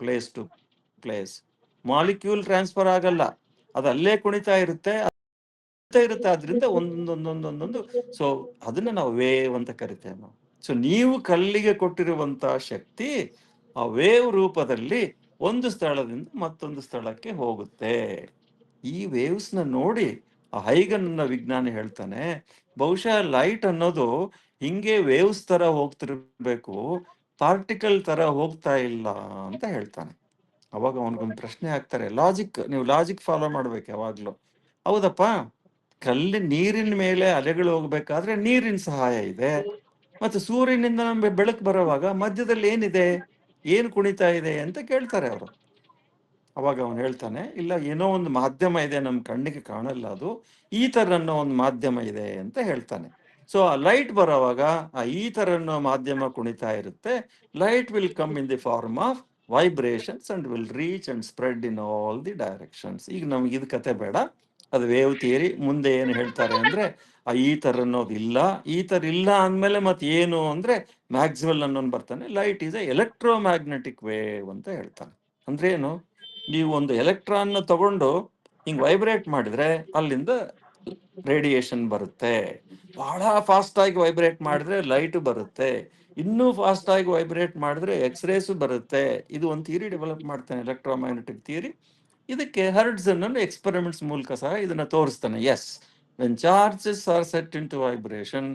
Place to place. Molecule transfer ಆಗಲ್ಲ, ಅದು ಅಲ್ಲೇ ಕುಣಿತಾ ಇರುತ್ತೆ ಆದ್ರಿಂದ ಒಂದೊಂದೊಂದೊಂದೊಂದೊಂದು. ಸೊ ಅದನ್ನ ನಾವು ವೇವ್ ಅಂತ ಕರಿತೇವೆ ನಾವು. ಸೊ ನೀವು ಕಲ್ಲಿಗೆ ಕೊಟ್ಟಿರುವಂತ ಶಕ್ತಿ ಆ ವೇವ್ ರೂಪದಲ್ಲಿ ಒಂದು ಸ್ಥಳದಿಂದ ಮತ್ತೊಂದು ಸ್ಥಳಕ್ಕೆ ಹೋಗುತ್ತೆ. ಈ ವೇವ್ಸ್ ನ ನೋಡಿ ಆ ಹೈಗನ್ ವಿಜ್ಞಾನಿ ಹೇಳ್ತಾನೆ, ಬಹುಶಃ ಲೈಟ್ ಅನ್ನೋದು ಹಿಂಗೆ ವೇವ್ಸ್ ತರ ಹೋಗ್ತಿರ್ಬೇಕು, ಪಾರ್ಟಿಕಲ್ ತರ ಹೋಗ್ತಾ ಇಲ್ಲ ಅಂತ ಹೇಳ್ತಾನೆ. ಅವಾಗ ಅವನಿಗೊಂದು ಪ್ರಶ್ನೆ ಹಾಕ್ತಾರೆ, ನೀವು ಲಾಜಿಕ್ ಫಾಲೋ ಮಾಡ್ಬೇಕು ಯಾವಾಗ್ಲೂ. ಹೌದಪ್ಪ, ನೀರಿನ ಮೇಲೆ ಅಲೆಗಳು ಹೋಗ್ಬೇಕಾದ್ರೆ ನೀರಿನ ಸಹಾಯ ಇದೆ, ಮತ್ತೆ ಸೂರ್ಯನಿಂದ ನಮಗೆ ಬೆಳಕು ಬರುವಾಗ ಮಧ್ಯದಲ್ಲಿ ಏನಿದೆ, ಏನು ಕುಣಿತಾ ಇದೆ ಅಂತ ಕೇಳ್ತಾರೆ ಅವರು. ಅವಾಗ ಅವನು ಹೇಳ್ತಾನೆ, ಇಲ್ಲ, ಏನೋ ಒಂದು ಮಾಧ್ಯಮ ಇದೆ, ನಮ್ ಕಣ್ಣಿಗೆ ಕಾಣಲ್ಲ, ಅದು ಈಥರ್ ಅನ್ನೋ ಒಂದು ಮಾಧ್ಯಮ ಇದೆ ಅಂತ ಹೇಳ್ತಾನೆ. ಸೊ ಆ ಲೈಟ್ ಬರೋವಾಗ ಆ ಈಥರ್ ಅನ್ನೋ ಮಾಧ್ಯಮ ಕುಣಿತಾ ಇರುತ್ತೆ. Light will come in the form of vibrations and will reach and spread in all the directions. ಈಗ ನಮ್ಗೆ ಇದು ಕತೆ ಬೇಡ, ಅದು ವೇವ್ ಥಿಯರಿ. ಮುಂದೆ ಏನು ಹೇಳ್ತಾರೆ ಅಂದ್ರೆ, ಆ ಈಥರ್ ಅನ್ನೋದು ಇಲ್ಲ, ಈಥರ್ ಇಲ್ಲ ಅಂದ್ಮೇಲೆ ಮತ್ತೆ ಏನು ಅಂದ್ರೆ ಮ್ಯಾಕ್ಸ್ವೆಲ್ ಅನ್ನೋನು ಬರ್ತಾನೆ, light is A electromagnetic wave ಅಂತ ಹೇಳ್ತಾನೆ. ಅಂದ್ರೆ ಏನು, ನೀವು ಒಂದು ಎಲೆಕ್ಟ್ರಾನ್ ತಗೊಂಡು ಹಿಂಗ್ ವೈಬ್ರೇಟ್ ಮಾಡಿದ್ರೆ ಅಲ್ಲಿಂದ ರೇಡಿಯೇಷನ್ ಬರುತ್ತೆ. ಬಹಳ ಫಾಸ್ಟ್ ಆಗಿ ವೈಬ್ರೇಟ್ ಮಾಡಿದ್ರೆ ಲೈಟ್ ಬರುತ್ತೆ, ಇನ್ನೂ ಫಾಸ್ಟ್ ಆಗಿ ವೈಬ್ರೇಟ್ ಮಾಡಿದ್ರೆ ಎಕ್ಸ್ರೇಸ್ ಬರುತ್ತೆ. ಇದು ಒಂದು ಥಿಯರಿ ಡೆವಲಪ್ ಮಾಡ್ತಾನೆ, ಎಲೆಕ್ಟ್ರೋಮ್ಯಾಗ್ನೆಟಿಕ್ ಥಿಯರಿ. ಇದಕ್ಕೆ ಹರ್ಡ್ಸ್ ಅನ್ನೋ ಎಕ್ಸ್ಪೆರಿಮೆಂಟ್ಸ್ ಮೂಲಕ ಸಹ ಇದನ್ನ ತೋರಿಸ್ತಾನೆ. Yes, when charges are set into vibration,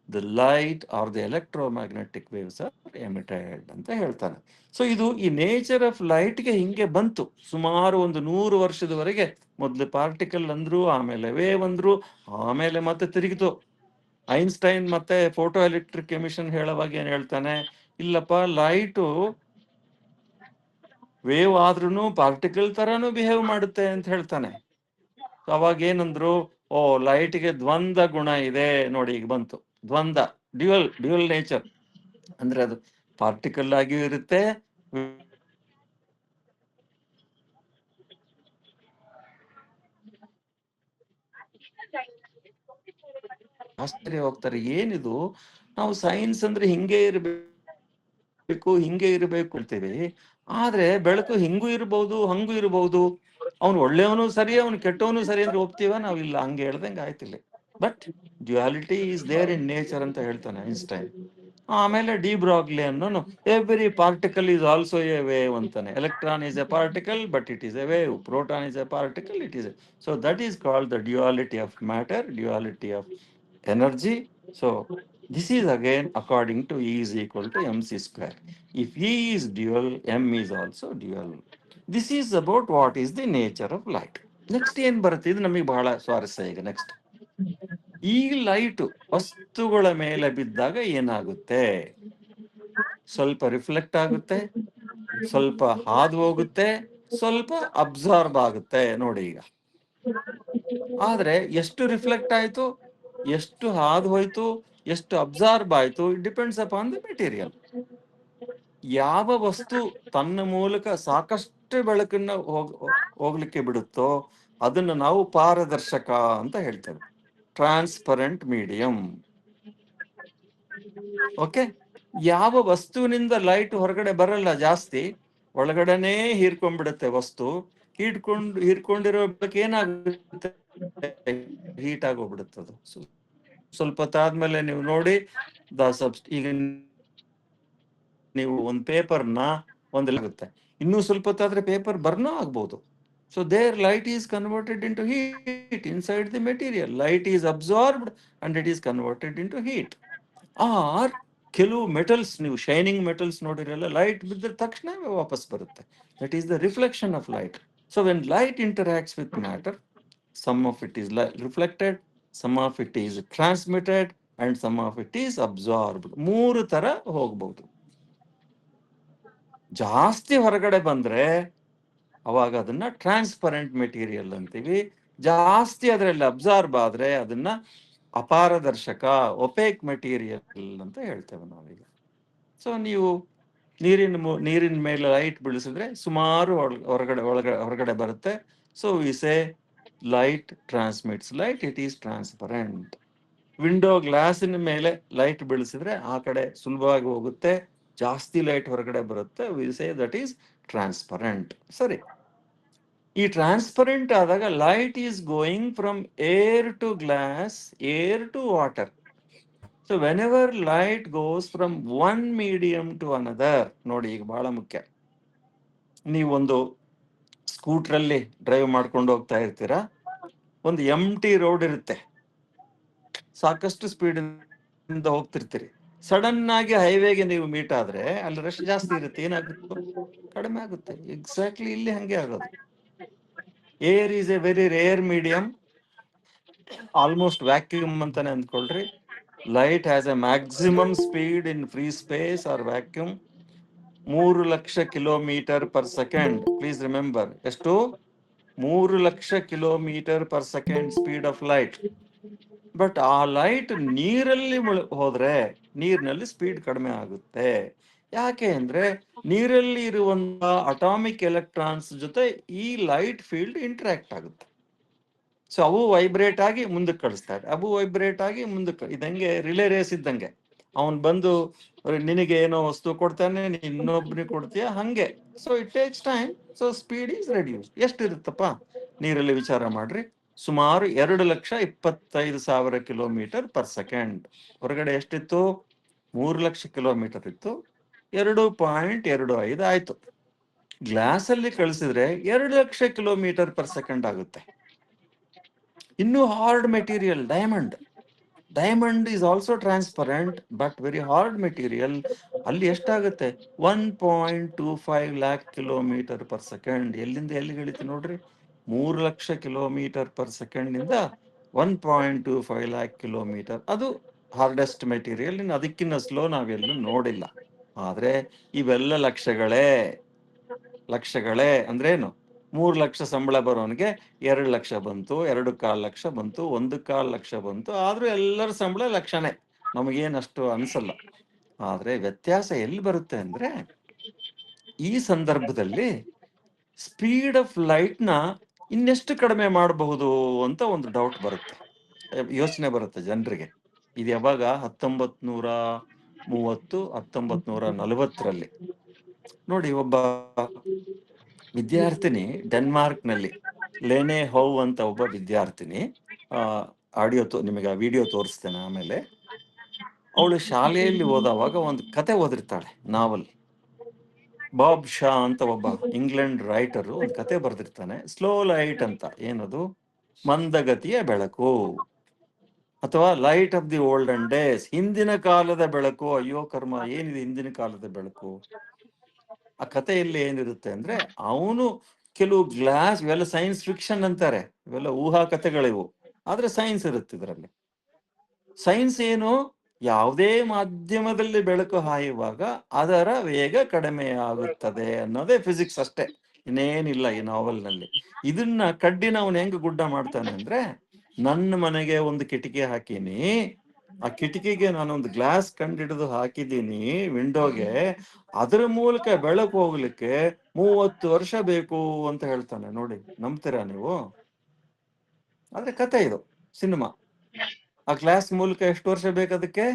the light or the electromagnetic waves are emitted ಅಂತ ಹೇಳ್ತಾನೆ. ಸೊ ಇದು ಈ ನೇಚರ್ ಆಫ್ ಲೈಟ್ಗೆ ಹಿಂಗೆ ಬಂತು ಸುಮಾರು ಒಂದು 100 ವರ್ಷದವರೆಗೆ. ಮೊದಲು ಪಾರ್ಟಿಕಲ್ ಅಂದ್ರು, ಆಮೇಲೆ ವೇವ್ ಅಂದ್ರು, ಆಮೇಲೆ ಮತ್ತೆ ತಿರುಗಿತು. ಐನ್ಸ್ಟೈನ್ ಮತ್ತೆ ಫೋಟೋ ಎಲೆಕ್ಟ್ರಿಕ್ ಎಮಿಷನ್ ಹೇಳುವಾಗ ಏನ್ ಹೇಳ್ತಾನೆ, ಇಲ್ಲಪ್ಪ, ಲೈಟು ವೇವ್ ಆದ್ರೂ ಪಾರ್ಟಿಕಲ್ ತರಾನು ಬಿಹೇವ್ ಮಾಡುತ್ತೆ ಅಂತ ಹೇಳ್ತಾನೆ. ಅವಾಗ ಏನಂದ್ರು, ಓ, ಲೈಟ್ಗೆ ದ್ವಂದ್ವ ಗುಣ ಇದೆ ನೋಡಿ, ಈಗ ಬಂತು ದ್ವಂದ್ವ, ಡ್ಯುಯಲ್ ನೇಚರ್. ಅಂದ್ರೆ ಅದು ಪಾರ್ಟಿಕಲ್ ಆಗಿಯೂ ಇರುತ್ತೆ, ಆಶ್ಚರ್ಯ ಹೋಗ್ತಾರೆ, ಏನಿದು, ನಾವು ಸೈನ್ಸ್ ಅಂದ್ರೆ ಹಿಂಗೆ ಇರಬೇಕು ಹೇಳ್ತೀವಿ, ಆದ್ರೆ ಬೆಳಕು ಹಿಂಗೂ ಇರಬಹುದು ಹಂಗೂ ಇರಬಹುದು, ಅವ್ನು ಒಳ್ಳೆಯವನು ಸರಿ ಅವ್ನು ಕೆಟ್ಟವನು ಸರಿ ಅಂದ್ರೆ ಒಪ್ತೀವ ನಾವು? ಇಲ್ಲ, ಹಂಗೆ ಹೇಳ್ದಂಗೆ ಆಯ್ತಿಲ್ಲ. But duality is there in nature ಅಂತ ಹೇಳ್ತಾನೆ ಐನ್ಸ್ಟೈನ್. ಆಮೇಲೆ ಡಿ ಬ್ರಾಗ್ಲಿ ಅನ್ನೋನು every particle is also a wave ಅಂತಾನೆ. Electron is a particle but it is a wave, proton is a particle, it is so that is called the duality of matter, duality of energy. So this is again according to E is equal to mc square. If E is dual, m is also dual. This is about what is the nature of light. Next ಏನ್ ಬರುತ್ತೆ, ಇದು ನಮಗೆ ಬಹಳ ಸ್ವಾರಸ್ಯ. ಈಗ next, ಈ light ವಸ್ತುಗಳ ಮೇಲೆ ಬಿದ್ದಾಗ ಏನಾಗುತ್ತೆ, ಸ್ವಲ್ಪ ರಿಫ್ಲೆಕ್ಟ್ ಆಗುತ್ತೆ, ಸ್ವಲ್ಪ ಹಾದು ಹೋಗುತ್ತೆ, ಸ್ವಲ್ಪ ಅಬ್ಸಾರ್ಬ್ ಆಗುತ್ತೆ ನೋಡಿ. ಈಗ ಆದ್ರೆ ಎಷ್ಟು ರಿಫ್ಲೆಕ್ಟ್ ಆಯ್ತು, ಎಷ್ಟು ಹಾದು ಹೋಯ್ತು, ಎಷ್ಟು ಅಬ್ಸಾರ್ಬ್ ಆಯ್ತು, it depends upon the material. ಯಾವ ವಸ್ತು ತನ್ನ ಮೂಲಕ ಸಾಕಷ್ಟು ಬೆಳಕನ್ನ ಹೋಗ್ಲಿಕ್ಕೆ ಬಿಡುತ್ತೋ ಅದನ್ನು ನಾವು ಪಾರದರ್ಶಕ ಅಂತ ಹೇಳ್ತೇವೆ, ಟ್ರಾನ್ಸ್ಪರೆಂಟ್ ಮೀಡಿಯಂ. ಓಕೆ, ಯಾವ ವಸ್ತುವಿನಿಂದ ಲೈಟ್ ಹೊರಗಡೆ ಬರಲ್ಲ ಜಾಸ್ತಿ, ಒಳಗಡೆನೇ ಹೀರ್ಕೊಂಡ್ಬಿಡುತ್ತೆ ವಸ್ತು, ಹೀರ್ಕೊಂಡಿರೋ ಬೆಳಕು ಏನಾಗುತ್ತೆ, ಹೀಟ್ ಆಗೋಗ್ಬಿಡುತ್ತದು. ಸ್ವಲ್ಪ ಹೊತ್ತಾದ್ಮೇಲೆ ನೀವು ನೋಡಿ, ಈಗ ನೀವು ಒಂದು ಪೇಪರ್ನ ಆಗುತ್ತೆ, ಇನ್ನೂ ಸ್ವಲ್ಪ ಹೊತ್ತಾದ್ರೆ ಪೇಪರ್ ಬರ್ನೂ ಆಗ್ಬಹುದು. So there light is converted into heat inside the material. Light is absorbed and it is converted into heat. Or ಕೆಲವು ಮೆಟಲ್ಸ್, ನೀವು ಶೈನಿಂಗ್ ಮೆಟಲ್ಸ್ ನೋಡಿರಲ್ಲ, ಲೈಟ್ ಬಿದ್ದ ತಕ್ಷಣ ವಾಪಸ್ ಬರುತ್ತೆ. That is the reflection of light. So when light interacts with matter, some of it is reflected, some of it is transmitted and some of it is absorbed. 3 ತರ ಹೋಗ್ಬಹುದು. ಜಾಸ್ತಿ ಹೊರಗಡೆ ಬಂದ್ರೆ ಅವಾಗ ಅದನ್ನ ಟ್ರಾನ್ಸ್ಪರೆಂಟ್ ಮೆಟೀರಿಯಲ್ ಅಂತೀವಿ. ಜಾಸ್ತಿ ಅದರಲ್ಲಿ ಅಬ್ಸಾರ್ಬ್ ಆದ್ರೆ ಅದನ್ನ ಅಪಾರದರ್ಶಕ, ಒಪೇಕ್ ಮೆಟೀರಿಯಲ್ ಅಂತ ಹೇಳ್ತೇವೆ ನಾವೀಗ. ಸೊ ನೀವು ನೀರಿನ ಮೇಲೆ ಲೈಟ್ ಬೀಳಿಸಿದ್ರೆ ಸುಮಾರು ಹೊರಗಡೆ ಬರುತ್ತೆ. So we say light transmits light, it is transparent. Window ಗ್ಲಾಸಿನ ಮೇಲೆ ಲೈಟ್ ಬೀಳಿಸಿದ್ರೆ ಆ ಕಡೆ ಸುಲಭವಾಗಿ ಹೋಗುತ್ತೆ, ಜಾಸ್ತಿ ಲೈಟ್ ಹೊರಗಡೆ ಬರುತ್ತೆ, we say that is transparent. ಸರಿ, ಈ ಟ್ರಾನ್ಸ್ಪರೆಂಟ್ ಆದಾಗ light is going from air to glass, air to water. So whenever light goes from one medium to another, ನೋಡಿ ಈಗ ಬಹಳ ಮುಖ್ಯ. ನೀವೊಂದು ಸ್ಕೂಟ್ರಲ್ಲಿ ಡ್ರೈವ್ ಮಾಡ್ಕೊಂಡು ಹೋಗ್ತಾ ಇರ್ತೀರಾ, ಒಂದು ಎಂಟಿ ರೋಡ್ ಇರುತ್ತೆ, ಸಾಕಷ್ಟು ಸ್ಪೀಡ್ ಇಂದ ಹೋಗ್ತಿರ್ತೀರಿ. ಸಡನ್ ಆಗಿ ಹೈವೇಗೆ ನೀವು ಮೀಟ್ ಆದ್ರೆ ಅಲ್ಲಿ ರಶ್ ಜಾಸ್ತಿ ಇರುತ್ತೆ, ಏನಾಗುತ್ತೆ? ಕಡಿಮೆ ಆಗುತ್ತೆ. ಎಕ್ಸಾಕ್ಟ್ಲಿ ಇಲ್ಲಿ ಹಂಗೆ ಆಗೋದು. Air is a very rare medium, almost vacuum ಅಂತಾನೆ ಅಂದ್ಕೊಳ್ರಿ. Light has a maximum speed in free space or vacuum 3,00,000 kilometre per second. Please remember, ಎಷ್ಟು? 3,00,000 kilometre per second speed of light. But ಆ light ನೀರಲ್ಲಿ ಹೋದ್ರೆ ನೀರಿನಲ್ಲಿ speed ಕಡಿಮೆ ಆಗುತ್ತೆ. ಯಾಕೆ ಅಂದ್ರೆ ನೀರಲ್ಲಿ ಇರುವಂತ ಅಟಾಮಿಕ್ ಎಲೆಕ್ಟ್ರಾನ್ಸ್ ಜೊತೆ ಈ ಲೈಟ್ ಫೀಲ್ಡ್ ಇಂಟ್ರಾಕ್ಟ್ ಆಗುತ್ತೆ. ಸೊ ಅವು ವೈಬ್ರೇಟ್ ಆಗಿ ಮುಂದಕ್ಕೆ ಕಳಿಸ್ತಾರೆ, ಅವು ವೈಬ್ರೇಟ್ ಆಗಿ ಮುಂದಕ್ಕೆ. ಇದಂಗೆ ರಿಲೇ ರೇಸ್ ಇದ್ದಂಗೆ, ಅವನ್ ಬಂದು ನಿನಗೆ ಏನೋ ವಸ್ತು ಕೊಡ್ತಾನೆ, ಇನ್ನೊಬ್ನಿಗೆ ಕೊಡ್ತೀಯ, ಹಂಗೆ. So it takes time, so speed is reduce. ಎಷ್ಟಿರುತ್ತಪ್ಪ ನೀರಲ್ಲಿ? ವಿಚಾರ ಮಾಡ್ರಿ, ಸುಮಾರು 2,25,000 ಕಿಲೋಮೀಟರ್ ಪರ್ ಸೆಕೆಂಡ್. ಹೊರಗಡೆ ಎಷ್ಟಿತ್ತು? 3,00,000 ಕಿಲೋಮೀಟರ್ ಇತ್ತು, 2.25 ಆಯ್ತು. ಗ್ಲಾಸ್ ಅಲ್ಲಿ ಕಳಿಸಿದ್ರೆ 2,00,000 ಕಿಲೋಮೀಟರ್ ಪರ್ ಸೆಕೆಂಡ್ ಆಗುತ್ತೆ. ಇನ್ನು hard material, diamond is also transparent but very hard material. ಅಲ್ಲಿ ಎಷ್ಟಾಗುತ್ತೆ? 1.25 ಲ್ಯಾಕ್ ಕಿಲೋಮೀಟರ್ ಪರ್ ಸೆಕೆಂಡ್. ಎಲ್ಲಿಂದ ಎಲ್ಲಿಗೆ ಇಳಿತು ನೋಡ್ರಿ? 3,00,000 ಕಿಲೋಮೀಟರ್ ಪರ್ ಸೆಕೆಂಡ್ ನಿಂದ 1.25 ಲ್ಯಾಕ್ ಕಿಲೋಮೀಟರ್. ಅದು ಹಾರ್ಡೆಸ್ಟ್ ಮೆಟೀರಿಯಲ್. ಇನ್ನು ಅದಕ್ಕಿಂತ ಸ್ಲೋ ನಾವೆಲ್ಲೂ ನೋಡಿಲ್ಲ. ಆದ್ರೆ ಇವೆಲ್ಲ ಲಕ್ಷಗಳೇ ಅಂದ್ರೇನು? 3,00,000 ಸಂಬಳ ಬರೋನಿಗೆ 2,00,000 ಬಂತು, 2.25 ಬಂತು, 1.25 ಬಂತು. ಆದ್ರೂ ಎಲ್ಲರ ಸಂಬಳ ಲಕ್ಷನೇ, ನಮಗೇನಷ್ಟು ಅನ್ಸಲ್ಲ. ಆದ್ರೆ ವ್ಯತ್ಯಾಸ ಎಲ್ಲಿ ಬರುತ್ತೆ ಅಂದ್ರೆ, ಈ ಸಂದರ್ಭದಲ್ಲಿ ಸ್ಪೀಡ್ ಆಫ್ ಲೈಟ್ ನ ಇನ್ನೆಷ್ಟು ಕಡಿಮೆ ಮಾಡಬಹುದು ಅಂತ ಒಂದು ಡೌಟ್ ಬರುತ್ತೆ, ಯೋಚನೆ ಬರುತ್ತೆ ಜನರಿಗೆ. ಇದು ಯಾವಾಗ? 1930, 1940ರಲ್ಲಿ. ನೋಡಿ, ಒಬ್ಬ ವಿದ್ಯಾರ್ಥಿನಿ ಡೆನ್ಮಾರ್ಕ್ ನಲ್ಲಿ, ಲೇನೆ ಹೌ ಅಂತ ಒಬ್ಬ ವಿದ್ಯಾರ್ಥಿನಿ, ಆಡಿಯೋ ನಿಮಗೆ ವಿಡಿಯೋ ತೋರಿಸ್ತೇನೆ ಆಮೇಲೆ. ಅವಳು ಶಾಲೆಯಲ್ಲಿ ಓದುವಾಗ ಒಂದು ಕತೆ ಓದಿರ್ತಾಳೆ, ನಾವಲ್. ಬಾಬ್ ಶಾ ಅಂತ ಒಬ್ಬ ಇಂಗ್ಲೆಂಡ್ ರೈಟರು ಒಂದು ಕತೆ ಬರೆದಿರ್ತಾನೆ, ಸ್ಲೋ ಲೈಟ್ ಅಂತ. ಏನದು? ಮಂದಗತಿಯ ಬೆಳಕು, ಅಥವಾ light off the olden days, ಹಿಂದಿನ ಕಾಲದ ಬೆಳಕು. ಅಯ್ಯೋ ಕರ್ಮ, ಏನಿದೆ ಹಿಂದಿನ ಕಾಲದ ಬೆಳಕು? ಆ ಕಥೆಯಲ್ಲಿ ಏನಿರುತ್ತೆ ಅಂದ್ರೆ, ಅವನು ಕೆಲವು ಗ್ಲಾಸ್, ಇವೆಲ್ಲ ಸೈನ್ಸ್ ಫಿಕ್ಷನ್ ಅಂತಾರೆ, ಇವೆಲ್ಲ ಊಹಾ ಕಥೆಗಳಿವು, ಆದ್ರೆ ಸೈನ್ಸ್ ಇರುತ್ತೆ ಇದರಲ್ಲಿ. ಸೈನ್ಸ್ ಏನು? ಯಾವುದೇ ಮಾಧ್ಯಮದಲ್ಲಿ ಬೆಳಕು ಹಾಯುವಾಗ ಅದರ ವೇಗ ಕಡಿಮೆ ಆಗುತ್ತದೆ ಅನ್ನೋದೇ ಫಿಸಿಕ್ಸ್ ಅಷ್ಟೇ, ಇನ್ನೇನಿಲ್ಲ ಈ ನಾವೆಲ್ನಲ್ಲಿ. ಇದನ್ನ ಕಡ್ಡಿನ ಅವನು ಹೆಂಗ್ ಗುಡ್ಡ ಮಾಡ್ತಾನೆ ಅಂದ್ರೆ, ನನ್ನ ಮನೆಗೆ ಒಂದು ಕಿಟಕಿ ಹಾಕೀನಿ, ಆ ಕಿಟಕಿಗೆ ನಾನೊಂದು ಗ್ಲಾಸ್ ಕಂಡಿಡಿದು ಹಾಕಿದ್ದೀನಿ ವಿಂಡೋಗೆ, ಅದರ ಮೂಲಕ ಬೆಳಕು ಹೋಗ್ಲಿಕ್ಕೆ 30 ವರ್ಷ ಬೇಕು ಅಂತ ಹೇಳ್ತಾನೆ. ನೋಡಿ, ನಂಬ್ತೀರಾ ನೀವು? ಆದ್ರೆ ಕತೆ ಇದು, ಸಿನಿಮಾ. ಆ ಗ್ಲಾಸ್ ಮೂಲಕ ಎಷ್ಟು ವರ್ಷ ಬೇಕು? ಅದಕ್ಕೆ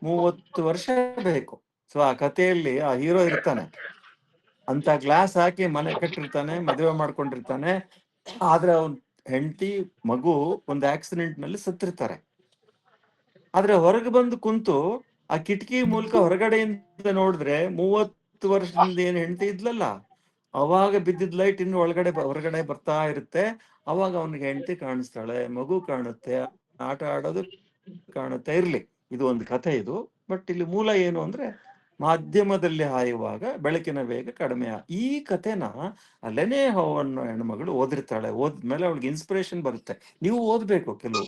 30 ವರ್ಷ ಬೇಕು. ಸೊ ಆ ಕಥೆಯಲ್ಲಿ ಆ ಹೀರೋ ಇರ್ತಾನೆ, ಅಂತ ಗ್ಲಾಸ್ ಹಾಕಿ ಮನೆ ಕಟ್ಟಿರ್ತಾನೆ, ಮದುವೆ ಮಾಡ್ಕೊಂಡಿರ್ತಾನೆ. ಆದ್ರೆ ಅವನ್ ಹೆಂಡತಿ, ಮಗು ಒಂದು ಆಕ್ಸಿಡೆಂಟ್ ನಲ್ಲಿ ಸತ್ತಿರ್ತಾರೆ. ಆದ್ರೆ ಹೊರಗೆ ಬಂದು ಕುಂತು ಆ ಕಿಟಕಿ ಮೂಲಕ ಹೊರಗಡೆಯಿಂದ ನೋಡಿದ್ರೆ 30 ವರ್ಷದಿಂದ ಏನ್ ಹೆಂಡತಿ ಇದ್ಲಲ್ಲ, ಅವಾಗ ಬಿದ್ದಿದ್ ಲೈಟ್ ಇನ್ನು ಹೊರಗಡೆ ಬರ್ತಾ ಇರುತ್ತೆ. ಅವಾಗ ಅವನಿಗೆ ಹೆಂಡತಿ ಕಾಣಿಸ್ತಾಳೆ, ಮಗು ಕಾಣುತ್ತೆ, ಆಟ ಆಡೋದು ಕಾಣುತ್ತೆ. ಇರ್ಲಿ, ಇದು ಒಂದು ಕಥೆ ಇದು. ಬಟ್ ಇಲ್ಲಿ ಮೂಲ ಏನು ಅಂದ್ರೆ, ಮಾಧ್ಯಮದಲ್ಲಿ ಹಾಯುವಾಗ ಬೆಳಕಿನ ವೇಗ ಕಡಿಮೆ. ಈ ಕಥೆನ ಲೆನೆ ಹೌ ಅನ್ನೋ ಹೆಣ್ಮಗಳು ಓದಿರ್ತಾಳೆ. ಓದ್ಮೇಲೆ ಅವಳಿಗೆ ಇನ್ಸ್ಪಿರೇಷನ್ ಬರುತ್ತೆ. ನೀವು ಓದ್ಬೇಕು ಕೆಲವು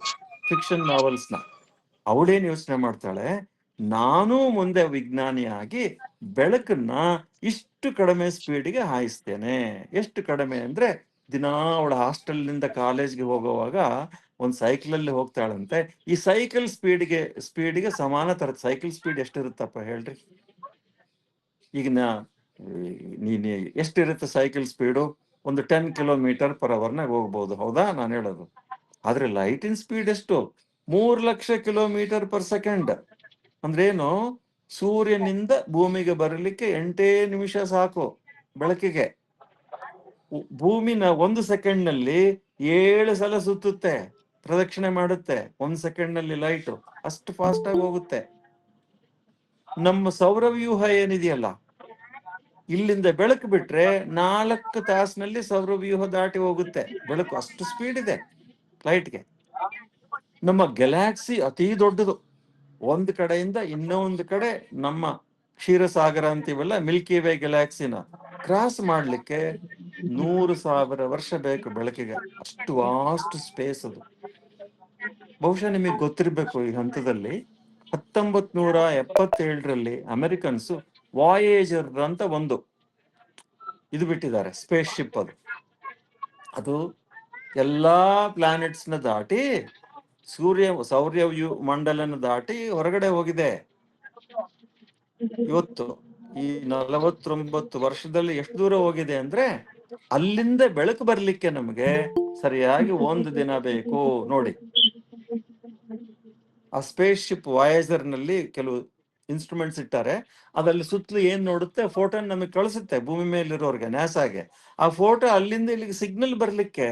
ಫಿಕ್ಷನ್ ನಾವೆಲ್ಸ್ನ. ಅವಳೇನ್ ಯೋಚನೆ ಮಾಡ್ತಾಳೆ, ನಾನು ಮುಂದೆ ವಿಜ್ಞಾನಿಯಾಗಿ ಬೆಳಕನ್ನ ಇಷ್ಟು ಕಡಿಮೆ ಸ್ಪೀಡ್ಗೆ ಹಾಯಿಸ್ತೇನೆ. ಎಷ್ಟು ಕಡಿಮೆ ಅಂದ್ರೆ, ದಿನಾ ಅವಳ ಹಾಸ್ಟೆಲ್ನಿಂದ ಕಾಲೇಜ್ಗೆ ಹೋಗುವಾಗ ಒಂದು ಸೈಕಲಲ್ಲಿ ಹೋಗ್ತಾಳಂತೆ. ಈ ಸೈಕಲ್ ಸ್ಪೀಡ್ಗೆ ಸಮಾನ ತರದ ಸೈಕಲ್ ಸ್ಪೀಡ್ ಎಷ್ಟಿರುತ್ತಪ್ಪ ಹೇಳ್ರಿ? ಈಗ ನೀನ್ ಎಷ್ಟಿರುತ್ತೆ ಸೈಕಲ್ ಸ್ಪೀಡು? ಒಂದು 10 ಕಿಲೋಮೀಟರ್ ಪರ್ ಅವರ್ನಾಗ ಹೋಗ್ಬೋದು, ಹೌದಾ ನಾನು ಹೇಳೋದು? ಆದ್ರೆ ಲೈಟಿನ ಸ್ಪೀಡ್ ಎಷ್ಟು? 3,00,000 ಕಿಲೋಮೀಟರ್ ಪರ್ ಸೆಕೆಂಡ್. ಅಂದ್ರೇನು? ಸೂರ್ಯನಿಂದ ಭೂಮಿಗೆ ಬರಲಿಕ್ಕೆ 8 ನಿಮಿಷ ಸಾಕು ಬೆಳಕಿಗೆ. ಭೂಮಿನ 1 ಸೆಕೆಂಡ್ ನಲ್ಲಿ 7 ಸಲ ಸುತ್ತುತ್ತೆ, ಪ್ರದಕ್ಷಿಣೆ ಮಾಡುತ್ತೆ 1 ಸೆಕೆಂಡ್ ನಲ್ಲಿ ಲೈಟ್. ಅಷ್ಟು ಫಾಸ್ಟ್ ಆಗಿ ಹೋಗುತ್ತೆ. ನಮ್ಮ ಸೌರವ್ಯೂಹ ಏನಿದೆಯಲ್ಲ, ಇಲ್ಲಿಂದ ಬೆಳಕು ಬಿಟ್ರೆ 4 ತಾಸಿನಲ್ಲಿ ಸೌರವ್ಯೂಹ ದಾಟಿ ಹೋಗುತ್ತೆ ಬೆಳಕು. ಅಷ್ಟು ಸ್ಪೀಡ್ ಇದೆ ಲೈಟ್ಗೆ. ನಮ್ಮ ಗ್ಯಾಲಾಕ್ಸಿ ಅತಿ ದೊಡ್ಡದು. ಒಂದು ಕಡೆಯಿಂದ ಇನ್ನೊಂದು ಕಡೆ ನಮ್ಮ ಕ್ಷೀರಸಾಗರ ಅಂತೀವಲ್ಲ, ಮಿಲ್ಕಿ ವೇ ಗ್ಯಾಲಾಕ್ಸಿನ ಕ್ರಾಸ್ ಮಾಡ್ಲಿಕ್ಕೆ 100,000 ವರ್ಷ ಬೇಕು ಬೆಳಕಿಗೆ. ಅಷ್ಟು ವಾಸ್ಟ್ ಸ್ಪೇಸ್ ಅದು. ಬಹುಶಃ ನಿಮಗೆ ಗೊತ್ತಿರ್ಬೇಕು ಈ ಹಂತದಲ್ಲಿ 1977ರಲ್ಲಿ ಅಮೆರಿಕನ್ಸ್ ವಾಯೇಜರ್ ಅಂತ ಒಂದು ಇದು ಬಿಟ್ಟಿದ್ದಾರೆ, ಸ್ಪೇಸ್ ಶಿಪ್. ಅದು ಎಲ್ಲಾ ಪ್ಲಾನೆಟ್ಸ್ ನ ದಾಟಿ ಸೌರ್ಯ ಮಂಡಲನ ದಾಟಿ ಹೊರಗಡೆ ಹೋಗಿದೆ. ಇವತ್ತು ಈ 49 ವರ್ಷದಲ್ಲಿ ಎಷ್ಟು ದೂರ ಹೋಗಿದೆ ಅಂದ್ರೆ, ಅಲ್ಲಿಂದ ಬೆಳಕು ಬರ್ಲಿಕ್ಕೆ ನಮಗೆ ಸರಿಯಾಗಿ 1 ದಿನ ಬೇಕು ನೋಡಿ. ಆ ಸ್ಪೇಸ್ ಶಿಪ್ ವಾಯೇಜರ್ ನಲ್ಲಿ ಕೆಲವು ಇನ್ಸ್ಟ್ರೂಮೆಂಟ್ಸ್ ಇಟ್ಟಾರೆ. ಅದ್ರಲ್ಲಿ ಸುತ್ತಲೂ ಏನ್ ನೋಡುತ್ತೆ, ಫೋಟೋನ್ ನಮಗೆ ಕಳಿಸುತ್ತೆ ಭೂಮಿ ಮೇಲಿರೋರ್ಗೆ, ನ್ಯಾಸಾಗೆ. ಆ ಫೋಟೋ ಅಲ್ಲಿಂದ ಇಲ್ಲಿಗೆ ಸಿಗ್ನಲ್ ಬರ್ಲಿಕ್ಕೆ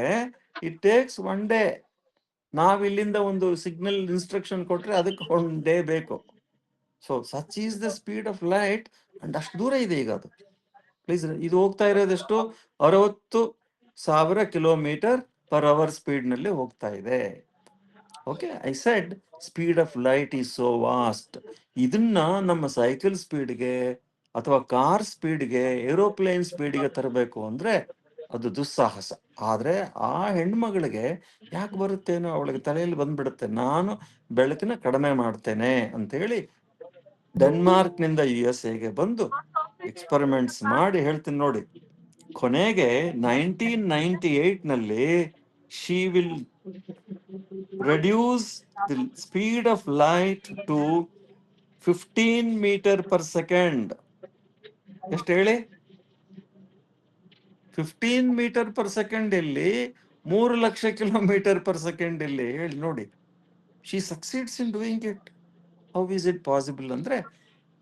ಇಟ್ ಟೇಕ್ಸ್ 1 ಡೇ. ನಾವ್ ಇಲ್ಲಿಂದ ಒಂದು ಸಿಗ್ನಲ್ ಇನ್ಸ್ಟ್ರಕ್ಷನ್ ಕೊಟ್ರೆ ಅದಕ್ಕೆ 1 ಡೇ ಬೇಕು. So such is the speed of light. And ಅಷ್ಟು ದೂರ ಇದೆ ಈಗ ಅದು. ಪ್ಲೀಸ್, ಇದು ಹೋಗ್ತಾ ಇರೋದೆಷ್ಟು? 60,000 ಕಿಲೋಮೀಟರ್ ಪರ್ ಅವರ್ ಸ್ಪೀಡ್ ನಲ್ಲಿ ಹೋಗ್ತಾ ಇದೆ. Okay, I said speed of light is so vast. ಇದನ್ನ ನಮ್ಮ ಸೈಕಲ್ ಸ್ಪೀಡ್ಗೆ ಅಥವಾ ಕಾರ್ ಸ್ಪೀಡ್ಗೆ, ಏರೋಪ್ಲೇನ್ ಸ್ಪೀಡ್ಗೆ ತರಬೇಕು ಅಂದ್ರೆ ಅದು ದುಸ್ಸಾಹಸ. ಆದ್ರೆ ಆ ಹೆಣ್ಮಗಳಿಗೆ ಯಾಕೆ ಬರುತ್ತೇನೋ, ಅವಳಿಗೆ ತಲೆಯಲ್ಲಿ ಬಂದ್ಬಿಡುತ್ತೆ, ನಾನು ಬೆಳಕಿನ ಕಡಿಮೆ ಮಾಡ್ತೇನೆ ಅಂತ ಹೇಳಿ ಡೆನ್ಮಾರ್ಕ್ ನಿಂದ USA ಬಂದು ಎಕ್ಸ್ಪರಿಮೆಂಟ್ಸ್ ಮಾಡಿ ಹೇಳ್ತೀನಿ ನೋಡಿ. ಕೊನೆಗೆ 1998 ನಲ್ಲಿ she will reduce the speed of light to 15 meter per second. ಎಷ್ಟು ಹೇಳಿ? 15 ಮೀಟರ್ ಪರ್ ಸೆಕೆಂಡ್ ಇಲ್ಲಿ 3 ಲಕ್ಷ ಕಿಲೋಮೀಟರ್ ಪರ್ ಸೆಕೆಂಡ್ ಇಲ್ಲಿ. ಹೇಳಿ ನೋಡಿ, she succeeds in doing it. How is it possible ಅಂದ್ರೆ,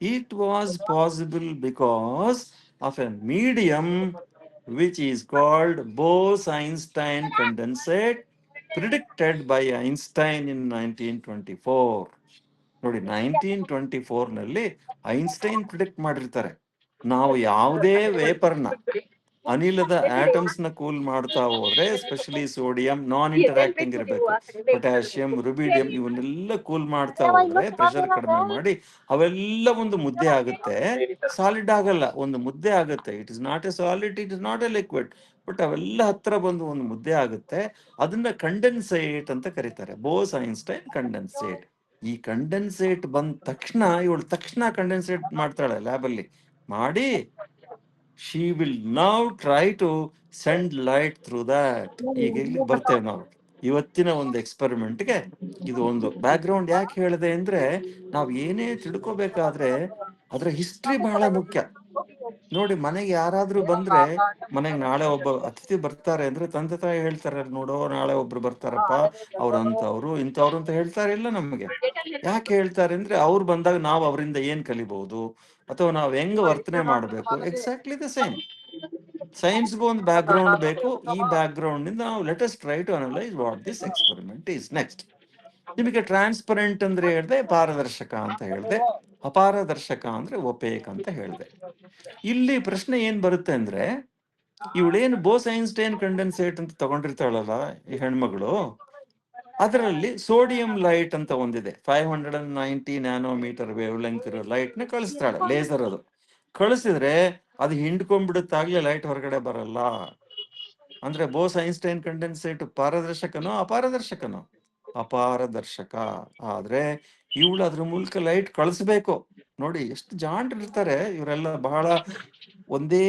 it was possible because of a medium which is called Bose-Einstein condensate, predicted by Einstein in 1924. ನೋಡಿ, 1924 ನಲ್ಲಿ Einstein predict ಮಾಡಿರ್ತಾರೆ, ನಾವು ಯಾವುದೇ ವೇಪರ್ನ, ಅನಿಲದ ಆಟಮ್ಸ್ ನ ಕೂಲ್ ಮಾಡ್ತಾ ಹೋದ್ರೆ, ಎಸ್ಪೆಷಲಿ ಸೋಡಿಯಂ ನಾನ್ ಇಂಟರಾಕ್ಟಿಂಗ್ ಇರಬೇಕು, ಪೊಟ್ಯಾಷಿಯಂ, ರುಬಿಡಿಯಂ, ಇವನ್ನೆಲ್ಲ ಕೂಲ್ ಮಾಡ್ತಾ ಹೋದ್ರೆ, ಪ್ರೆಷರ್ ಕಡಿಮೆ ಮಾಡಿ ಅವೆಲ್ಲ ಒಂದು ಮುದ್ದೆ ಆಗುತ್ತೆ. ಸಾಲಿಡ್ ಆಗಲ್ಲ, ಒಂದು ಮುದ್ದೆ ಆಗುತ್ತೆ. It is not A solid, it is not A liquid, but ಅವೆಲ್ಲ ಹತ್ರ ಬಂದು ಒಂದು ಮುದ್ದೆ ಆಗುತ್ತೆ. ಅದನ್ನ ಕಂಡೆನ್ಸೇಟ್ ಅಂತ ಕರೀತಾರೆ, ಬೋಸ್ ಐನ್ಸ್ಟೈನ್ ಕಂಡೆನ್ಸೇಟ್. ಈ ಕಂಡೆನ್ಸೇಟ್ ಬಂದ ತಕ್ಷಣ ಇವಳು ತಕ್ಷಣ ಕಂಡೆನ್ಸೇಟ್ ಮಾಡ್ತಾಳೆ ಲ್ಯಾಬಲ್ಲಿ ಮಾಡಿ, she will now try to send light through that. ಈಗ ಇಲ್ಲಿಗೆ ಬರ್ತೇವೆ ನಾವು ಇವತ್ತಿನ ಒಂದು ಎಕ್ಸ್ಪೆರಿಮೆಂಟ್ಗೆ. ಇದು ಒಂದು ಬ್ಯಾಕ್ ಗ್ರೌಂಡ್ ಯಾಕೆ ಹೇಳಿದೆ ಅಂದ್ರೆ, ನಾವು ಏನೇ ತಿಳ್ಕೊಬೇಕಾದ್ರೆ ಅದ್ರ ಹಿಸ್ಟ್ರಿ ಬಹಳ ಮುಖ್ಯ. ನೋಡಿ, ಮನೆಗೆ ಯಾರಾದ್ರೂ ಬಂದ್ರೆ, ಮನೆಗೆ ನಾಳೆ ಒಬ್ಬ ಅತಿಥಿ ಬರ್ತಾರೆ ಅಂದ್ರೆ ತಂದೆ ತಾಯಿ ಹೇಳ್ತಾರೆ, ನೋಡೋ ನಾಳೆ ಒಬ್ರು ಬರ್ತಾರಪ್ಪ, ಅವ್ರಂತವ್ರು ಇಂಥವ್ರು ಅಂತ ಹೇಳ್ತಾರೆ ಇಲ್ಲ ನಮಗೆ. ಯಾಕೆ ಹೇಳ್ತಾರೆ ಅಂದ್ರೆ, ಅವ್ರು ಬಂದಾಗ ನಾವು ಅವರಿಂದ ಏನ್ ಕಲಿಬಹುದು ಅಥವಾ ನಾವು ಹೆಂಗ್ ವರ್ತನೆ ಮಾಡಬೇಕು. Exactly the same. ಸೈನ್ಸ್ಗೂ ಒಂದು ಬ್ಯಾಕ್ ಗ್ರೌಂಡ್ ಬೇಕು. ಈ ಬ್ಯಾಕ್ ಗ್ರೌಂಡ್ ನಿಂದ ನಾವು let us try to analyse what this experiment is. Next, ನಿಮಗೆ ಟ್ರಾನ್ಸ್ಪರೆಂಟ್ ಅಂದ್ರೆ ಹೇಳ್ದೆ, ಪಾರದರ್ಶಕ ಅಂತ ಹೇಳ್ದೆ, ಅಪಾರದರ್ಶಕ ಅಂದ್ರೆ ಒಪೇಕ್ ಅಂತ ಹೇಳ್ದೆ. ಇಲ್ಲಿ ಪ್ರಶ್ನೆ ಏನ್ ಬರುತ್ತೆ ಅಂದ್ರೆ, ಇವಳೇನು ಬೋಸ್ ಐನ್ಸ್ಟೈನ್ ಕಂಡೆನ್ಸೇಟ್ ಅಂತ ತಗೊಂಡಿರ್ತಾಳಲ್ಲ ಈ ಹೆಣ್ಮಗಳು, ಅದರಲ್ಲಿ ಸೋಡಿಯಂ ಲೈಟ್ ಅಂತ ಒಂದಿದೆ, 590 ನ್ಯಾನೋಮೀಟರ್ ವೇವ್ ಲೆಂತ್ ಇರೋ ಲೈಟ್ ನ ಕಳಿಸ್ತಾಳೆ, ಲೇಸರ್. ಅದು ಕಳಿಸಿದ್ರೆ ಅದು ಹಿಂಡ್ಕೊಂಡ್ಬಿಡುತ್ತಾಗ್ಲೇ ಲೈಟ್ ಹೊರಗಡೆ ಬರಲ್ಲ. ಅಂದ್ರೆ ಬೋಸ್ ಐನ್ಸ್ಟೈನ್ ಕಂಡೆನ್ಸೇಟ್ ಪಾರದರ್ಶಕನೋ ಅಪಾರದರ್ಶಕನೋ? ಅಪಾರದರ್ಶಕ. ಆದ್ರೆ ಇವಳು ಅದ್ರ ಮೂಲಕ ಲೈಟ್ ಕಳಿಸ್ಬೇಕು. ನೋಡಿ ಎಷ್ಟು ಜಾಣರಿರ್ತಾರೆ ಇವರೆಲ್ಲ. ಬಹಳ ಒಂದೇ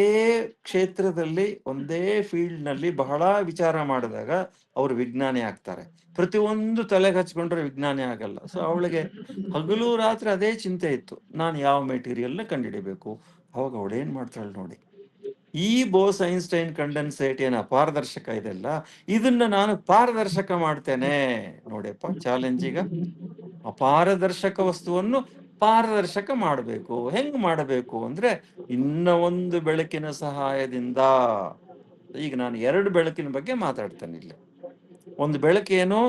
ಕ್ಷೇತ್ರದಲ್ಲಿ, ಒಂದೇ ಫೀಲ್ಡ್ ನಲ್ಲಿ ಬಹಳ ವಿಚಾರ ಮಾಡಿದಾಗ ಅವರು ವಿಜ್ಞಾನಿ ಆಗ್ತಾರೆ. ಪ್ರತಿಯೊಂದು ತಲೆಗೆ ಹಚ್ಕೊಂಡ್ರೆ ವಿಜ್ಞಾನಿ ಆಗಲ್ಲ. ಸೊ ಅವಳಿಗೆ ಹಗಲು ರಾತ್ರಿ ಅದೇ ಚಿಂತೆ ಇತ್ತು, ನಾನು ಯಾವ ಮೆಟೀರಿಯಲ್ ನ ಕಂಡುಹಿಡಿಬೇಕು. ಅವಾಗ ಅವಳು ಏನ್ ಮಾಡ್ತಾಳೆ ನೋಡಿ, ಈ ಬೋಸ್ ಐನ್ಸ್ಟೈನ್ ಕಂಡೆನ್ಸೇಟ್ ಏನ ಪಾರದರ್ಶಕ ಇದೆಲ್ಲ, ಇದನ್ನ ನಾನು ಪಾರದರ್ಶಕ ಮಾಡ್ತೇನೆ. ನೋಡಿಯಪ್ಪ ಚಾಲೆಂಜ್. ಈಗ ಅಪಾರದರ್ಶಕ ವಸ್ತುವನ್ನು ಪಾರದರ್ಶಕ ಮಾಡಬೇಕು. ಹೆಂಗ್ ಮಾಡಬೇಕು ಅಂದ್ರೆ ಇನ್ನ ಒಂದು ಬೆಳಕಿನ ಸಹಾಯದಿಂದ. ಈಗ ನಾನು 2 ಬೆಳಕಿನ ಬಗ್ಗೆ ಮಾತಾಡ್ತೇನೆ ಇಲ್ಲಿ. ಒಂದು ಬೆಳಕೇನು